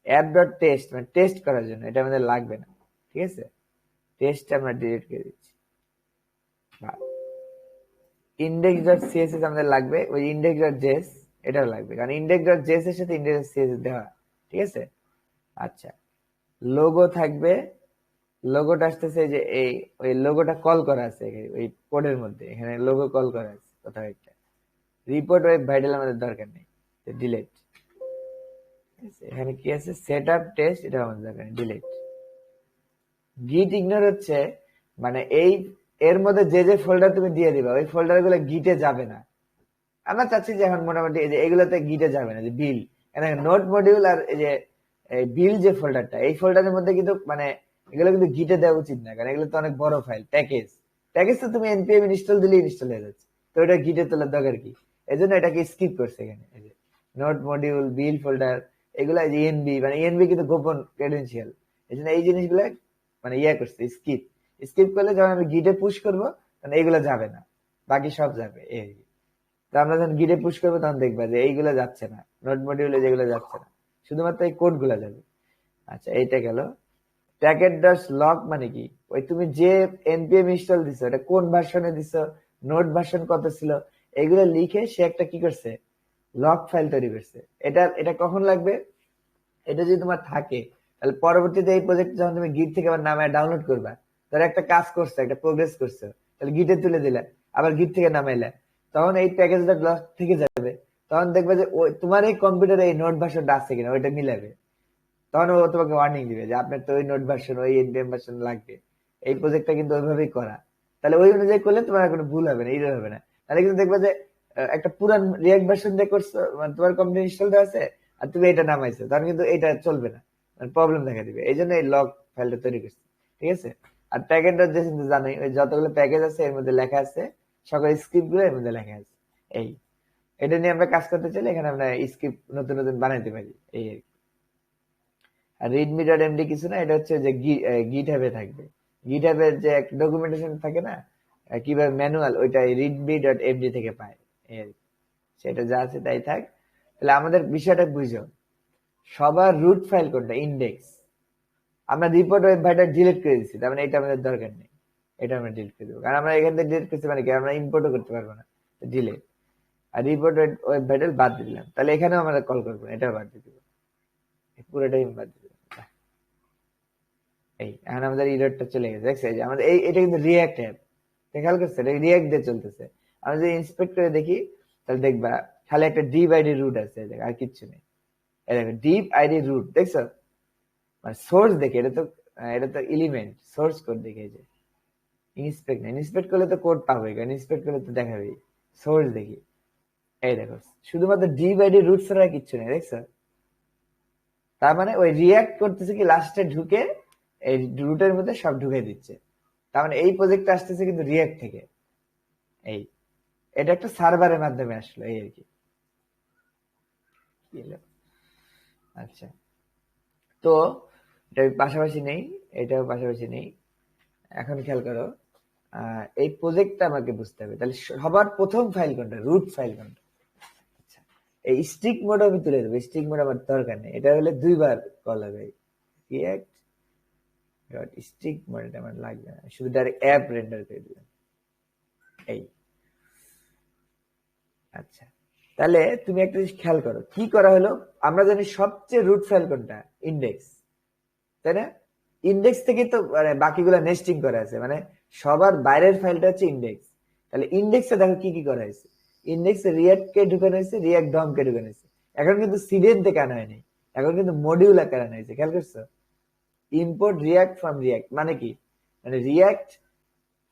অ্যাপ ডট টেস্ট মানে টেস্ট করার জন্য, এটা আমাদের লাগবে না, ঠিক আছে। টেস্ট আমরা ডিলিট করে দিচ্ছি। ইন্ডেক্স ডট সিএসএস আমাদের লাগবে, ওই ইন্ডেক্স ডট জেএস এটাও লাগবে, কারণ ইন্ডেক্স ডট জেএস এর সাথে ইন্ডেক্স ডট সিএসএস দেওয়া, ঠিক আছে। আচ্ছা, লোগো থাকবে, লোগোটা আসতেছে যে এই ওই লোগোটা কল করা আছে ওই কোডের মধ্যে, এখানে লোগো কল করা আছে কোথাও একটা। রিপোর্ট ওয়েব ভাইটাল আমাদের দরকার নেই, ডিলেট। এখানে কি আছে, সেট আপ টেস্ট, এটা আমাদের দরকার, ডিলিট। গিট ইগনোর হচ্ছে মানে এই এর মধ্যে যে যে ফোল্ডার তুমি দিয়ে দিবা ওই ফোল্ডার গুলো গিটে যাবে না। আমরা চাচ্ছি যে এখন মোটামুটি এই যে এগুলোতে গিটে যাবে না, যে বিল, নোট মডিউল আর এই যে বিল যে ফোল্ডারটা, এই ফোল্ডারের মধ্যে কিন্তু মানে এগুলো কিন্তু গিটে দেওয়া উচিত না, কারণ এগুলো তো অনেক বড় ফাইল, প্যাকেজ। প্যাকেজ তো তুমি npm ইনস্টল দিলে ইনস্টল হয়ে যাচ্ছে, তো এটা গিটে তোলার দরকার কি? এই জন্য এটাকে স্কিপ করছে এখানে। এই যে নোট মডিউল, বিল ফোল্ডার, এগুলো যে ইএনবি, মানে ইএনবি কিন্তু গোপন ক্রেডেনশিয়াল, এই জন্য এই জিনিসগুলো মানে করছে স্কিপ। স্কিপ করলে যখন আমি গিটে পুশ করবো তখন এইগুলো যাবে না, বাকি সব যাবে। এই তো আমরা যখন গিটে পুশ করবো তখন দেখবা যে এইগুলো যাচ্ছে না, নোট মডিউলে যেগুলো যাচ্ছে না, শুধুমাত্র এই কোড গুলা যাবে। আচ্ছা, এইটা গেল। প্যাকেট ডট লক মানে কি, ওই তুমি যে npm ইনস্টল দিছো এটা কোন ভার্সনে দিছো, নোট ভার্সন কত ছিল, এগুলো লিখে সে একটা কি করছে, লক ফাইল তৈরি করছে। এটা এটা কখন লাগবে, এটা যদি তোমার থাকে তাহলে পরবর্তীতে এই প্রজেক্ট যখন তুমি গিট থেকে আবার নামায় ডাউনলোড করবা, ধর একটা কাজ করছো, একটা প্রোগ্রেস করছো, তাহলে গিটে তুলে দিলে, আবার গিট থেকে নামাইলে, তখন এই প্যাকেজটা লক থেকে যাবে। তখন দেখবে যে ওই তোমার এই কম্পিউটারে এই নোট ভার্সনটা আছে কিনা ওইটা মিলাবে, তখন ও তোমাকে ওয়ার্নিং দিবে যে আপনার তো ওই নোট ভার্সন, ওই npm ভার্সন লাগবে। এই প্রজেক্টটা কিন্তু ওইভাবেই করা, তাহলে ওই অনুযায়ী করলে তোমার কোনো ভুল হবে না, এরর হবে না। তাহলে কিন্তু দেখবে যে একটা পুরান রিয়াক্ট ভার্সন দিয়ে করছো, মানে তোমার কম্পিউটার ইনস্টল আছে আর তুমি এটা নামাইছো, তখন কিন্তু এটা চলবে না, মানে প্রবলেম দেখা দিবে। এই জন্য এই লগ ফাইলটা তৈরি করছে, ঠিক আছে। আর প্যাকেটটা যে জানোই, ওই যতগুলো প্যাকেজ আছে এর মধ্যে লেখা আছে, সকল স্ক্রিপ্ট গুলো এর মধ্যে লেখা আছে। এই এটা নিয়ে আমরা কাজ করতে চাইলে এখানে আমরা স্ক্রিপ্ট নতুন নতুন বানাইতে পারি, এই আর কি। আর রিডমি ডট এমডি কিছু না, এটা হচ্ছে যে গিট হ্যাবে থাকবে। গিট হ্যাবের যে একটা ডকুমেন্টেশন থাকে না, কিভাবে ম্যানুয়াল, ওইটা রিডমি ডট এমডি থেকে পায়, এই আর কি। সেটা যা আছে তাই থাক। তাহলে আমাদের বিষয়টা বুঝো, সবার রুট ফাইল কোনটা, ইন্ডেক্স। আমরা রিপোর্ট ওয়েব ভাইটার ডিলিট করে দিচ্ছি, তার মানে এটা আমাদের দরকার নেই, এটা আমরা ডিলিট করে দেবো, কারণ আমরা এখান থেকে ডিলিট করতে মানে কি, আমরা ইম্পোর্টও করতে পারবো না, ডিলিট। আর রিপোর্ট ওয়েব ভাইটাল বাদ দিলাম, তাহলে এখানেও আমরা কল করবো না, এটাও বাদ দিয়ে দিব, পুরোটাই বাদ দিয়ে দেবো। এই এখন আমাদের ইররটা চলে গেছে, দেখছে যে আমাদের এটা কিন্তু রিয়াক্ট অ্যাপ, খেয়াল করছে, এটা রিয়াক্ট দিয়ে চলতেছে। আমরা যদি ইন্সপেক্ট করে দেখি তাহলে দেখবা খালি একটা ডিপ আইডি রুট আছে, আর কিচ্ছু নেই। এই দেখো ডিপ আইডি রুট, দেখছো, মানে সোর্স দেখে, এটা তো এলিমেন্ট, সোর্স কোড দেখে, যে ইন্সপেক্ট না, ইন্সপেক্ট করলে তো কোড পাবে, কারণ ইন্সপেক্ট করলে তো দেখাবেই। সোর্স দেখি, এই দেখো শুধুমাত্র ডিপ আইডি রুট ছাড়া কিচ্ছু নেই, দেখছো। তার মানে ওই রিয়াক্ট করতেছে কি, লাস্টে ঢুকে এই রুটের মধ্যে সব ঢুকে দিচ্ছে। তার মানে এই প্রজেক্ট আসতেছে কিন্তু রিয়াক্ট থেকে। এই এটা একটা সার্ভারের মাধ্যমে আসলো, এই আর কি। আচ্ছা, তো এটা পাশাপাশি নেই, এটাও পাশাপাশি নেই। এখন খেয়াল করো, এই প্রজেক্টটা আমাকে বুঝতে হবে, তাহলে সবার প্রথম ফাইল কোনটা, রুট ফাইল কোনটা। আচ্ছা, এই স্টিক মোড আমি তুলে দেবো, স্টিক মোড আমার দরকার নেই, এটা হলে দুইবার কল হবে, রিয়াক্ট ডট স্টিক মোড, এটা আমার লাগবে না, শুধু ডাইরেক্ট অ্যাপ রেন্ডার করে দিলাম, এই। আচ্ছা, তাহলে তুমি একটা জিনিস খেয়াল করো, কি করা হলো, আমরা জানি সবচেয়ে রুট ফাইল কোনটা, ইন্ডেক্স, তাই না? ইন্ডেক্স থেকে তো মানে বাকিগুলো নেস্টিং করা আছে, মানে সবার বাইরের ফাইলটা হচ্ছে ইন্ডেক্স। তাহলে ইন্ডেক্সে দেখো কি কি করা হয়েছে, ইন্ডেক্সে রিয়াক্ট কে ঢুকানো হয়েছে, রিয়াক্ট ডম কে ঢুকানো হয়েছে। এখন কিন্তু সিডেন থেকে আনা হয়নি, এখন কিন্তু মডিউল আকারে আনা হয়েছে, খেয়াল করছো। ইম্পোর্ট রিয়াক্ট ফ্রম রিয়াক্ট মানে কি, মানে রিয়াক্ট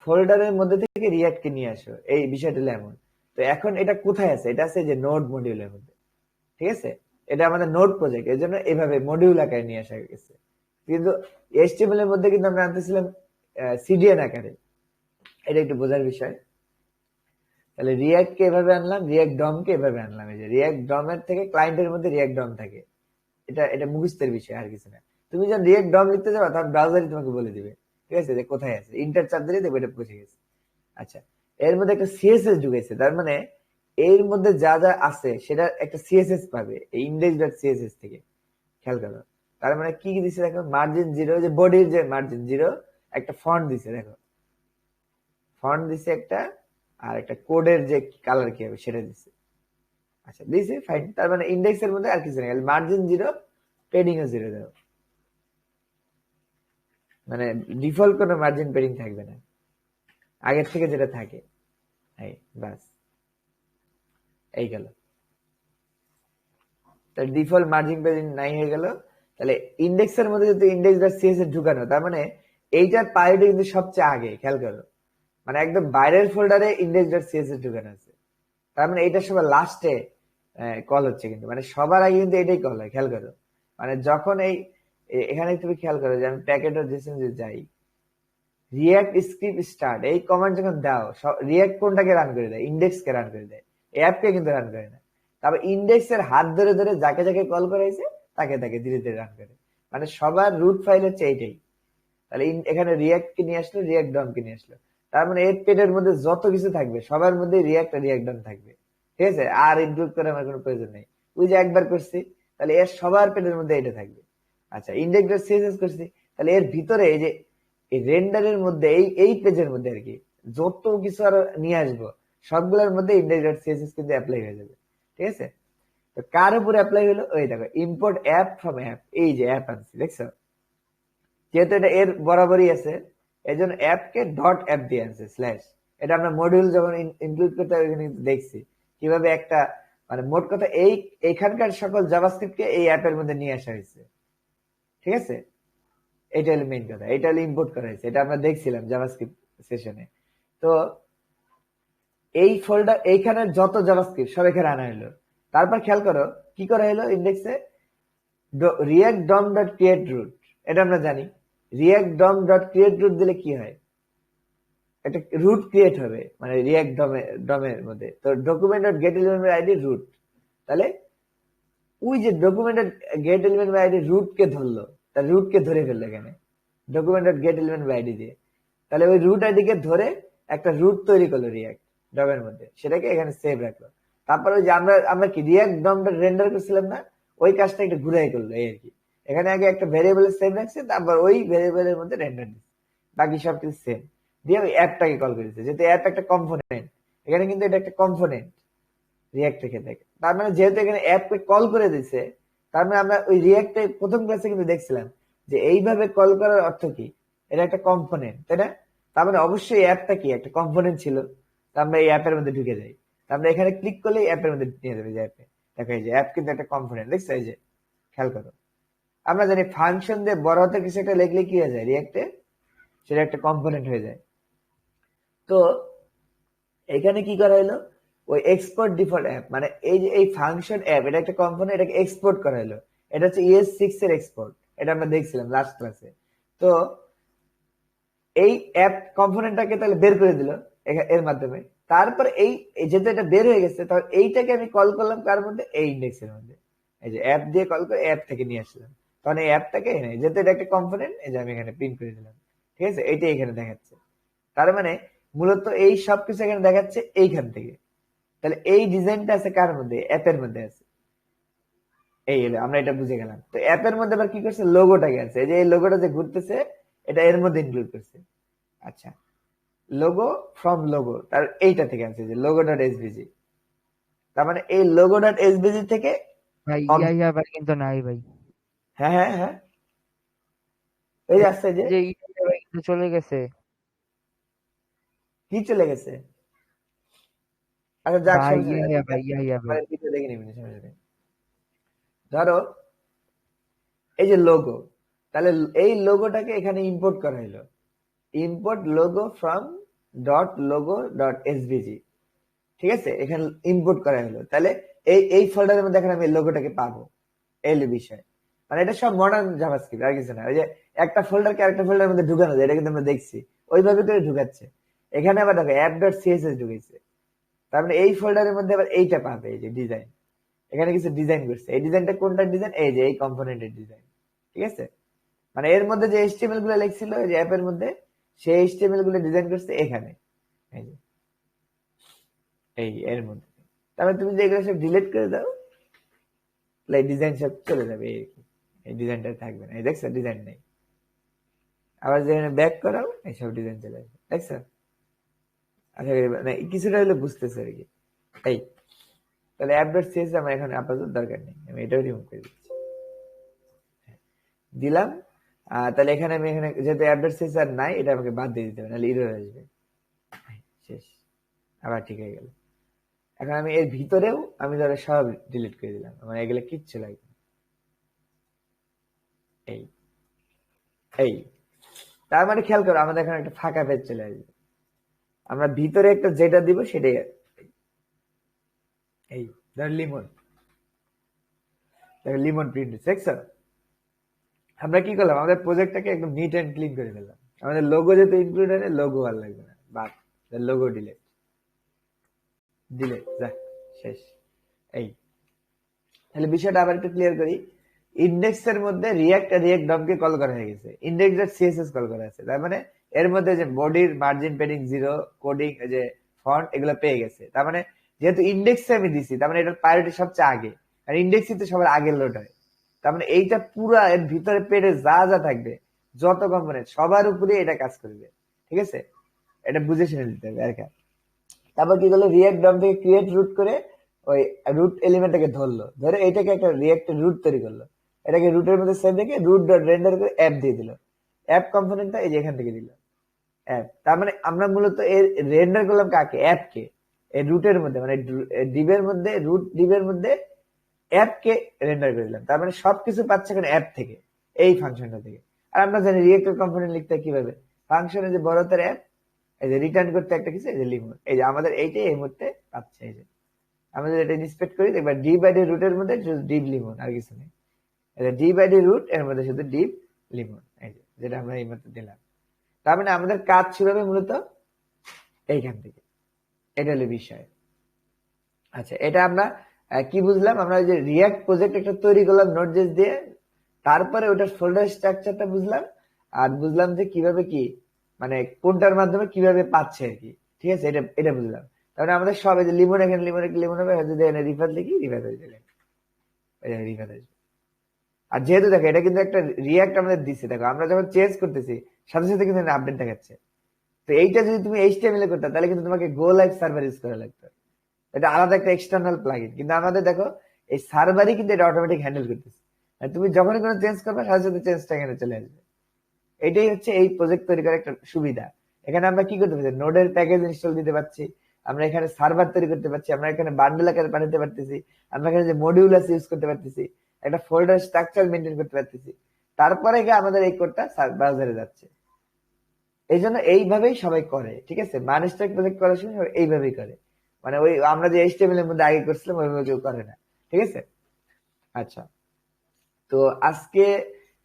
ফোল্ডারের মধ্যে থেকে রিয়াক্ট কে নিয়ে আসো, এই বিষয়টা এমন। তো এখন এটা কোথায় আছে, এটা আছে যে নোড মডিউলের মধ্যে, ঠিক আছে। এটা আমাদের নোড প্রজেক্ট, এর জন্য এভাবে মডিউল আকারে নিয়ে আসা গেছে। কিন্তু এইচটিএমএল এর মধ্যে কিন্তু আমরা আনতেছিলাম সিডিএন আকারে, এটা একটু বোঝার বিষয়। তাহলে রিয়াক্ট কে এভাবে আনলাম, রিয়াক্ট ডম কে এভাবে আনলাম, এই যে রিয়াক্ট ডম এর থেকে ক্লায়েন্টের মধ্যে রিয়াক্ট ডম থাকে, এটা এটা মুখস্থের বিষয়, আর কিছু না। তুমি যখন রিয়াক্ট ডম লিখতে যাবে তখন ব্রাউজারই তোমাকে বলে দিবে, ঠিক আছে, যে কোথায় আছে, ইন্টার চাপ দিলে দেখবে এটা পৌঁছে গেছে। আচ্ছা, এর মধ্যে একটা সিএসএস ঢুকেছে, তার মানে এর মধ্যে যা যা আছে সেটা একটা সিএসএস পাবে এই ইন্ডেক্স ডট সিএসএস থেকে, খেয়াল করো। তার মানে কি কি দিছে দেখো, মার্জিন জিরো, যে বডির যে মার্জিন জিরো, একটা ফন্ট দিছে, দেখো ফন্ট দিছে একটা, আর একটা কোডের যে কালার কি হবে সেটা দিছে। আচ্ছা দিছে, ফাইন। তার মানে ইন্ডেক্স এর মধ্যে আর কিছু নেই, মার্জিন জিরো, পেডিং ও জিরো দাও, মানে ডিফল্ট কোনো মার্জিন পেডিং থাকবে না, আগের থেকে যেটা থাকে, এই বাস, এই গেল। তাহলে ডিফল্ট মার্জিং পেজ নাই হয়ে গেল। তাহলে ইন্ডেক্সের মধ্যে যদি index.cs ঢুকানো, তার মানে এইটার প্রায়োরিটি কিন্তু সবচেয়ে আগে, খেয়াল করো, মানে একদম বাইরের ফোল্ডারে index.cs ঢুকানো আছে, তার মানে এটা সবার লাস্টে কল হচ্ছে, কিন্তু মানে সবার আগে কিন্তু এটাই কল হয়, খেয়াল করো। মানে যখন এখানে তুমি খেয়াল করো যে আমি প্যাকেট অফ জেসন যে যাই, রিয়াক্ট স্ক্রিপ্ট স্টার্ট এই কমান্ড যখন দাও, রিয়াক্ট কোনটাকে রান করে দেয়? ইন্ডেক্স কে রান করে দেয়, অ্যাপকে কিন্তু রান করে না। তারপর ইন্ডেক্স এর হাত ধরে ধরে যাকে যাকে কল করাইছে তাকে তাকে ধীরে ধীরে রান করে। মানে সবার রুট ফাইল হচ্ছে এইটাই। তাহলে এখানে রিয়াক্ট কে নিয়ে আসলো, রিয়াক্ট ডম কে নিয়ে আসলো, তার মানে এর পেটের মধ্যে যত কিছু থাকবে সবার মধ্যে রিয়াক্ট আর রিয়াক্ট ডম থাকবে, ঠিক আছে? আর ইনক্লুড করে আমার কোনো প্রয়োজন নেই, ওই যে একবার করছি, তাহলে এর সবার পেটের মধ্যে এটা থাকবে। আচ্ছা, index.css করছি, তাহলে এর ভিতরে এই যে এই রেন্ডারের মধ্যে এই পেজের মধ্যে আর কি যত কিছু আরো নিয়ে আসবো সবগুলোর মধ্যে index.css কিন্তু অ্যাপ্লাই হয়ে যাবে, ঠিক আছে? তো কার উপরে অ্যাপ্লাই হলো? ওই দেখো, ইম্পোর্ট অ্যাপ ফ্রম অ্যাপ, এই যে অ্যাপ আনছি, দেখছো? যেহেতু এটা এর বরাবরই আছে, এই জন্য অ্যাপকে ডট অ্যাপ দিয়ে আনছে স্ল্যাশ। এটা আমরা মডিউল যখন ইনক্লুড করতে হবে এখানে দেখছি কিভাবে একটা, মানে মোট কথা এইখানকার সকল জাভাস্ক্রিপ্টকে এই অ্যাপের মধ্যে নিয়ে আসা হয়েছে, ঠিক আছে? এটা হলো মেইন কথা, এটা হলো ইম্পোর্ট করা হয়েছে, এটা আমরা দেখছিলাম জাভাস্ক্রিপ্ট সেশনে। তো এই ফোল্ডার, এইখানের যত জাভাস্ক্রিপ্ট সব এখানে আনা হলো। তারপর খেয়াল করো কি করা হলো ইন্ডেক্সে, রিয়াক্ট ডম ডট ক্রিয়েট রুট, এটা আমরা জানি। রিয়াক্ট ডম ডট ক্রিয়েট রুট দিলে কি হয়? একটা রুট ক্রিয়েট হবে, মানে রিয়াক্ট ডমের মধ্যে। তো document dot get element ID root, তাহলে ওই যে document dot get element ID root কে ধরলো, তার রুট কে ধরে ফেললো এখানে document dot get element ID দিয়ে। তাহলে ওই রুট আইডি কে ধরে একটা রুট তৈরি করলো রিয়াক্ট ডমের মধ্যে, সেটাকে এখানে সেভ রাখলো। তারপর ওই যে আমরা কি রিয়াক্ট ডম ডট রেন্ডার করছিলাম না, ওই কাজটা একটু ঘুরাই করলো এই আর কি। এখানে আগে একটা ভেরিয়েবল সেভ রাখছে, তারপর ওই ভেরিয়েবলের মধ্যে রেন্ডার দিচ্ছে, বাকি সবকিছু সেম দিয়ে ওই অ্যাপটাকে কল করেছে, যেহেতু অ্যাপ একটা কম্পোনেন্ট, এখানে কিন্তু এটা একটা কম্পোনেন্ট রিয়াক্ট রেখে থাকে। তার মানে যেহেতু এখানে অ্যাপকে কল করে দিচ্ছে, তার মানে আমরা ওই রিয়াক্টে প্রথম ক্লাসে কিন্তু দেখছিলাম যে এইভাবে কল করার অর্থ কি, এটা একটা কম্পোনেন্ট, তাই না? তার মানে অবশ্যই অ্যাপটা কি একটা কম্পোনেন্ট ছিল। তা আমরা এই অ্যাপের মধ্যে ঢুকে যাই, আমরা এখানে ক্লিক করলে অ্যাপের মধ্যে নিয়ে যাবে, যে অ্যাপে দেখো এই যে অ্যাপ কিন্তু একটা কম্পোনেন্ট, দেখছো? এই যে খেয়াল করো, আমরা জানি ফাংশন দিয়ে বড় হাতে কিছু একটা লিখলে কি হয়ে যায় রিয়াক্টে, সেটা একটা কম্পোনেন্ট হয়ে যায়। তো এখানে কি করা হলো, ওই এক্সপোর্ট ডিফল্ট অ্যাপ, মানে এই যে এই ফাংশন অ্যাপ, এটা একটা কম্পোনেন্ট, এটাকে এক্সপোর্ট করা হলো। এটা হচ্ছে ES6 এর এক্সপোর্ট, এটা আমরা দেখছিলাম লাস্ট ক্লাসে। তো এই অ্যাপ কম্পোনেন্টটাকে তাহলে বের করে দিল এর মাধ্যমে। তারপর যেহেতু এটা বের হয়ে গেছে, তাহলে এইটাকে আমি কল করলাম কার মধ্যে? এই ইন্ডেক্সের মধ্যে। এই যে অ্যাপ দিয়ে কল করে অ্যাপ থেকে নিয়ে আসলাম, তখন এই অ্যাপটাকে যেহেতু এটা একটা কম্পোনেন্ট, এই যে আমি এখানে প্রিন্ট করে দিলাম, ঠিক আছে? এইটাই এখানে দেখাচ্ছে। তার মানে মূলত এই সবকিছু এখানে দেখাচ্ছে এইখান থেকে। তাহলে এই ডিজাইনটা আছে কার মধ্যে? অ্যাপের মধ্যে আছে। এই হলো, আমরা এটা বুঝে গেলাম। তো অ্যাপের মধ্যে আবার কি করছে? লোগোটাকে আছে, এই যে এই লোগোটা যে ঘুরতেছে এটা এর মধ্যে ইনক্লুড করছে। আচ্ছা, লোগো ফ্রম লোগো, তার এইটা থেকে আছে যে লোগো ডট এসভিজি। তার মানে এই লোগো ডট এসভিজি থেকে ভাই ভাই কিন্তু নাই ভাই। হ্যাঁ হ্যাঁ হ্যাঁ, এই যে আসছে যে যে ভাই কিন্তু চলে গেছে কি চলে গেছে। আচ্ছা যাক, ভাই, সমস্যা নেই, ভাই ভাই। দেখে নিবি, সমস্যা নেই। ধরো এই যে লোগো, তাহলে এই লোগোটাকে এখানে ইম্পোর্ট করা হলো, import logo from dot logo dot SVG, ঠিক আছে? এখানে ইম্পোর্ট করা হলো, তাহলে এই ফোল্ডারের মধ্যে এখন আমি লোগোটাকে পাবো, এই বিষয়। মানে এটা সব মডার্ন জাভাস্ক্রিপ্ট, আর কিছু না। ওই যে একটা ফোল্ডারকে আরেকটা ফোল্ডারের মধ্যে ঢুকানো যায়, এটা কিন্তু আমরা দেখছি, ওইভাবে করে ঢুকাচ্ছে। এখানে আবার দেখো অ্যাপ ডট সিএসএস ঢুকেছে, তার মানে এই ফোল্ডারের মধ্যে আবার এইটা পাবে, এই যে ডিজাইন, এখানে কিছু ডিজাইন করছে। এই ডিজাইনটা কোনটা ডিজাইন? এই যে এই কম্পোনেন্টের ডিজাইন, ঠিক আছে? মানে এর মধ্যে যে এইচটিএমএল গুলো লিখছিল এই যে অ্যাপের মধ্যে, সেই এইচটিএমএল গুলো ডিজাইন করছে এখানে, এই যে এই এর মধ্যে। তারপরে তুমি যে এগুলো সব ডিলিট করে দাও, এই ডিজাইন সব চলে যাবে, এই ডিজাইনটা থাকবে না। এই দেখছো ডিজাইন নেই। আবার যেখানে ব্যাক করাও এইসব ডিজাইন চলে আসবে, দেখছো? আচ্ছা, মানে কিছুটা হলে বুঝতেছে আর কি। এই তাহলে অ্যাপ ডট সিএসএস আমার এখন আপাতত দরকার নেই, আমি এটাও রিমুভ করে দিচ্ছি, দিলাম। তাহলে এখানে আমি এখানে যেহেতু অ্যাপ ডট সিএসএস আর নাই, এটা আমাকে বাদ দিয়ে দিতে হবে, নাহলে এরর আসবে। শেষ, আবার ঠিক হয়ে গেল। এখন আমি এর ভিতরেও আমি ধরো সব ডিলিট করে দিলাম, আমার এগুলো কিচ্ছু লাগবে না। এই এই তার মানে খেয়াল করো আমাদের এখানে একটা ফাঁকা পেজ চলে আসবে, আমরা ভিতরে একটা যেটা দিব সেটাই। এই ধর লিমন, দেখো লিমন প্রিন্ট দেখছো। আমরা কি করলাম, আমাদের প্রজেক্টটাকে একদম নিট এন্ড ক্লিন করে ফেললাম। আমাদের লোগো যেহেতু ইনক্লুড হয়, লোগো আর লাগবে না, বাদ, লোগো ডিলিট ডিলিট যা, শেষ। এই তাহলে বিষয়টা আবার একটু ক্লিয়ার করি। ইন্ডেক্স এর মধ্যে রিয়াক্ট আর রিয়াক্ট ডমকে কল করা হয়ে গেছে, ইন্ডেক্স ডট সিএসএস কল করা আছে, তার মানে এর মধ্যে যে বডির মার্জিন পেডিং জিরো কোডিং যে ফন্ট এগুলো পেয়ে গেছে। তার মানে যেহেতু ইন্ডেক্সে আমি দিছি, তার মানে এটার প্রায়োরিটি সবচেয়ে আগে, আর ইন্ডেক্সই তো সবার আগে লোড হয়। তার মানে এইটা পুরা এর ভিতরে পেডে যা যা থাকবে, যত কম্পোনেন্ট সবার উপরে এটা কাজ করবে, ঠিক আছে। এটা বুঝে শুনে দিতে হবে আর কি। তারপর কি করলো, রিয়াক্ট ডম থেকে ক্রিয়েট রুট করে ওই রুট এলিমেন্টটাকে ধরলো, ধরে এটাকে একটা রিয়াক্টের রুট তৈরি করলো, এটাকে রুটের মধ্যে সেভ রেখে রুট ডট রেন্ডার করে অ্যাপ দিয়ে দিল। অ্যাপ কম্পোনেন্টটা এই যে এখান থেকে দিল অ্যাপ। তার মানে আমরা মূলত এর রেন্ডার করলাম কাকে, অ্যাপকে। এই রুটের মধ্যে মানে ডিবের মধ্যে, রুট ডিবের মধ্যে অ্যাপকে রেন্ডার করে দিলাম। তার মানে সবকিছু পাচ্ছে এখানে অ্যাপ থেকে, এই ফাংশনটা থেকে। আর আমরা জানি রিয়েক্টর কম্পোনেন্ট লিখতে হয় কিভাবে, ফাংশনে যে বড়তার অ্যাপ, এই যে রিটার্ন করতে একটা কিছু, এই যে লিমন, এই যে আমাদের এইটাই এই মুহূর্তে পাচ্ছে। এই যে আমরা যদি এটা ইন্সপেক্ট করি দেখবা ডি বাই ডি রুটের মধ্যে শুধু ডিপ লিমন, আর কিছু নেই। ডি বাই ডি রুট এর মধ্যে শুধু ডিপ লিমন, এই যে যেটা আমরা এই মুহূর্তে দিলাম। তার মানে আমাদের কাজ ছিল মূলত এইখান থেকে, এটা হলো বিষয়। আচ্ছা, এটা আমরা কি বুঝলাম, আমরা ওই যে রিয়াক্ট প্রজেক্ট একটা তৈরি করলাম নোটজেস দিয়ে, তারপরে ওটার ফোল্ডার স্ট্রাকচারটা বুঝলাম, আর বুঝলাম যে কিভাবে কি মানে কোনটার মাধ্যমে কিভাবে পাচ্ছে আর কি, ঠিক আছে। এটা এটা বুঝলাম। তারপরে আমাদের সব এই যে লিমন, এখানে লিমন লিমন হবে, যদি এখানে রিফার লিখি রিফার হয়ে যাবে, রিফার আসবে। আর যেহেতু দেখো এটা কিন্তু একটা রিয়াক্ট আমাদের দিচ্ছে, দেখো আমরা যখন চেঞ্জ করতেছি সাথে সাথে কিন্তু আপডেট দেখাচ্ছে। তো এইটা যদি তুমি এইচটিএমএল এ করতে তাহলে কিন্তু তোমাকে গো লাইভ সার্ভার ইউজ করা লাগতো, এটা আলাদা একটা এক্সটার্নাল প্লাগইন। কিন্তু আমাদের দেখো এই সার্ভারই কিন্তু এটা অটোমেটিক হ্যান্ডেল করতেছে, আর তুমি যখনই কোনো চেঞ্জ করবে সাথে সাথে চেঞ্জটা এখানে চলে আসবে। এটাই হচ্ছে এই প্রজেক্ট তৈরি করার একটা সুবিধা। এখানে আমরা কি করতে পারছি, নোডের প্যাকেজ ইনস্টল দিতে পারছি, আমরা এখানে সার্ভার তৈরি করতে পারছি, আমরা এখানে বান্ডেল আকারে পাঠাতে পারতেছি, আমরা এখানে যে মডিউল আছে ইউজ করতে পারতেছি, একটা ফোল্ডার স্ট্রাকচার মেনটেন করতে পারতেছি। তারপরে গিয়ে আমাদের এই কোডটা ব্রাউজারে যাচ্ছে। এই জন্য এইভাবেই সবাই করে, ঠিক আছে। মানস্ট্রাক প্রজেক্ট করার সময় সবাই এইভাবেই করে, মানে ওই আমরা যে এইচটিএমএল এর মধ্যে আগে করছিলাম ওইভাবে কেউ করে না, ঠিক আছে। আচ্ছা, তো আজকে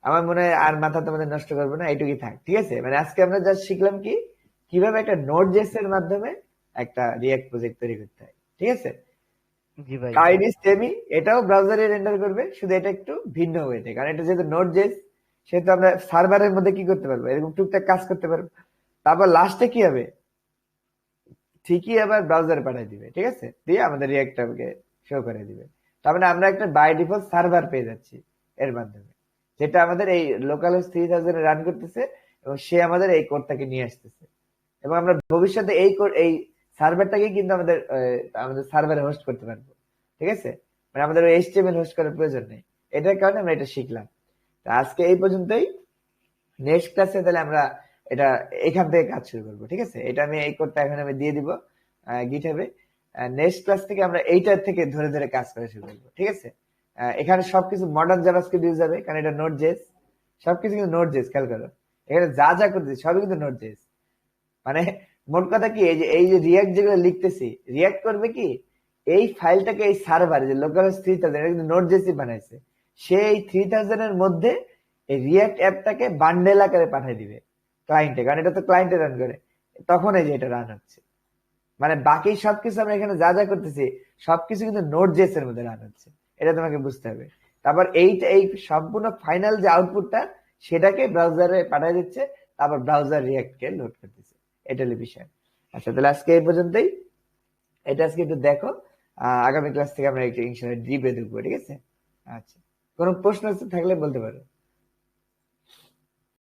আমার মনে হয় আর মাথা তোমাদের নষ্ট করবো না, এইটুকুই থাক, ঠিক আছে। মানে আজকে আমরা যা শিখলাম কি, কিভাবে একটা নোড জেএস এর মাধ্যমে একটা রিয়াক্ট প্রজেক্ট তৈরি করতে হয়, ঠিক আছে। জি ভাই। কাইন্ড সেমি, এটাও ব্রাউজারে রেন্ডার করবে, শুধু এটা একটু ভিন্ন ওয়েতে, কারণ এটা যেহেতু নোড জেএস সেহেতু আমরা সার্ভারের মধ্যে কি করতে পারবো, এরকম টুকটাক কাজ করতে পারবো। তারপর লাস্টে কি হবে, ঠিকই আবার ব্রাউজারে পাঠিয়ে দিবে, ঠিক আছে, দিয়ে আমাদের রিয়াক্টরকে শো করে দিবে। তার মানে আমরা একটা বাই ডিফল্ট সার্ভার পেয়ে যাচ্ছি এর মাধ্যমে, যেটা আমাদের এই লোকাল হোস্ট 3000 এ রান করতেছে, এবং সে আমাদের এই কোডটাকে নিয়ে আসতেছে। এবং আমরা ভবিষ্যতে এই কোড, এই সার্ভারটাকে কিন্তু আমাদের আমাদের সার্ভারে হোস্ট করতে পারবো, ঠিক আছে। মানে আমাদের ওই এইচটিএমএল হোস্ট করার প্রয়োজন নেই। এটার কারণে আমরা এটা শিখলাম। তা আজকে এই পর্যন্তই। নেক্সট ক্লাসে তাহলে আমরা এটা এখান থেকে কাজ শুরু করবো, ঠিক আছে। এটা আমি এই কোডটা এখন আমি দিয়ে দিব গিটহাবে। নেক্সট ক্লাস থেকে আমরা এইটার থেকে ধরে ধরে কাজ করা শুরু করবো, ঠিক আছে। এখানে সবকিছু মডার্ন জাভাস্ক্রিপ্ট ইউজ হবে, কারণ এটা নোড জেএস, সবকিছু কিন্তু নোড জেএস, খেয়াল করো এখানে যা যা করতেছি সবই কিন্তু নোড জেএস। মানে মোট কথা কি, এই যে রিয়াক্ট যেগুলো লিখতেছি, রিয়াক্ট করবে কি এই ফাইলটাকে এই সার্ভার যে লোকাল হোস্ট 3000 এটা কিন্তু নোড জেএস বানাইছে, সেই 3000 এর মধ্যে এই রিয়াক্ট অ্যাপটাকে বান্ডেল আকারে পাঠিয়ে দিবে ক্লায়েন্টে, কারণ এটা তো ক্লায়েন্টে রান করে, তখন এই যে এটা রান হচ্ছে। মানে বাকি সবকিছু আমরা এখানে যা যা করতেছি সবকিছু কিন্তু নোড জেএস এর মধ্যে রান হচ্ছে, এটা তোমাকে বুঝতে হবে। তারপর এইটা এই সম্পূর্ণ ফাইনাল যে আউটপুটটা সেটাকে ব্রাউজারে পাঠিয়ে দিচ্ছে, তারপর ব্রাউজার রিয়াক্ট কে লোড করতেছে, এটা হলো বিষয়। আচ্ছা, তাহলে আজকে এই পর্যন্তই। এটা আজকে একটু দেখো, আগামী ক্লাস থেকে আমরা একটু ইনশাআল্লাহ ডিপে ঢুকবো, ঠিক আছে। আচ্ছা, কোনো প্রশ্ন থাকলে বলতে পারো।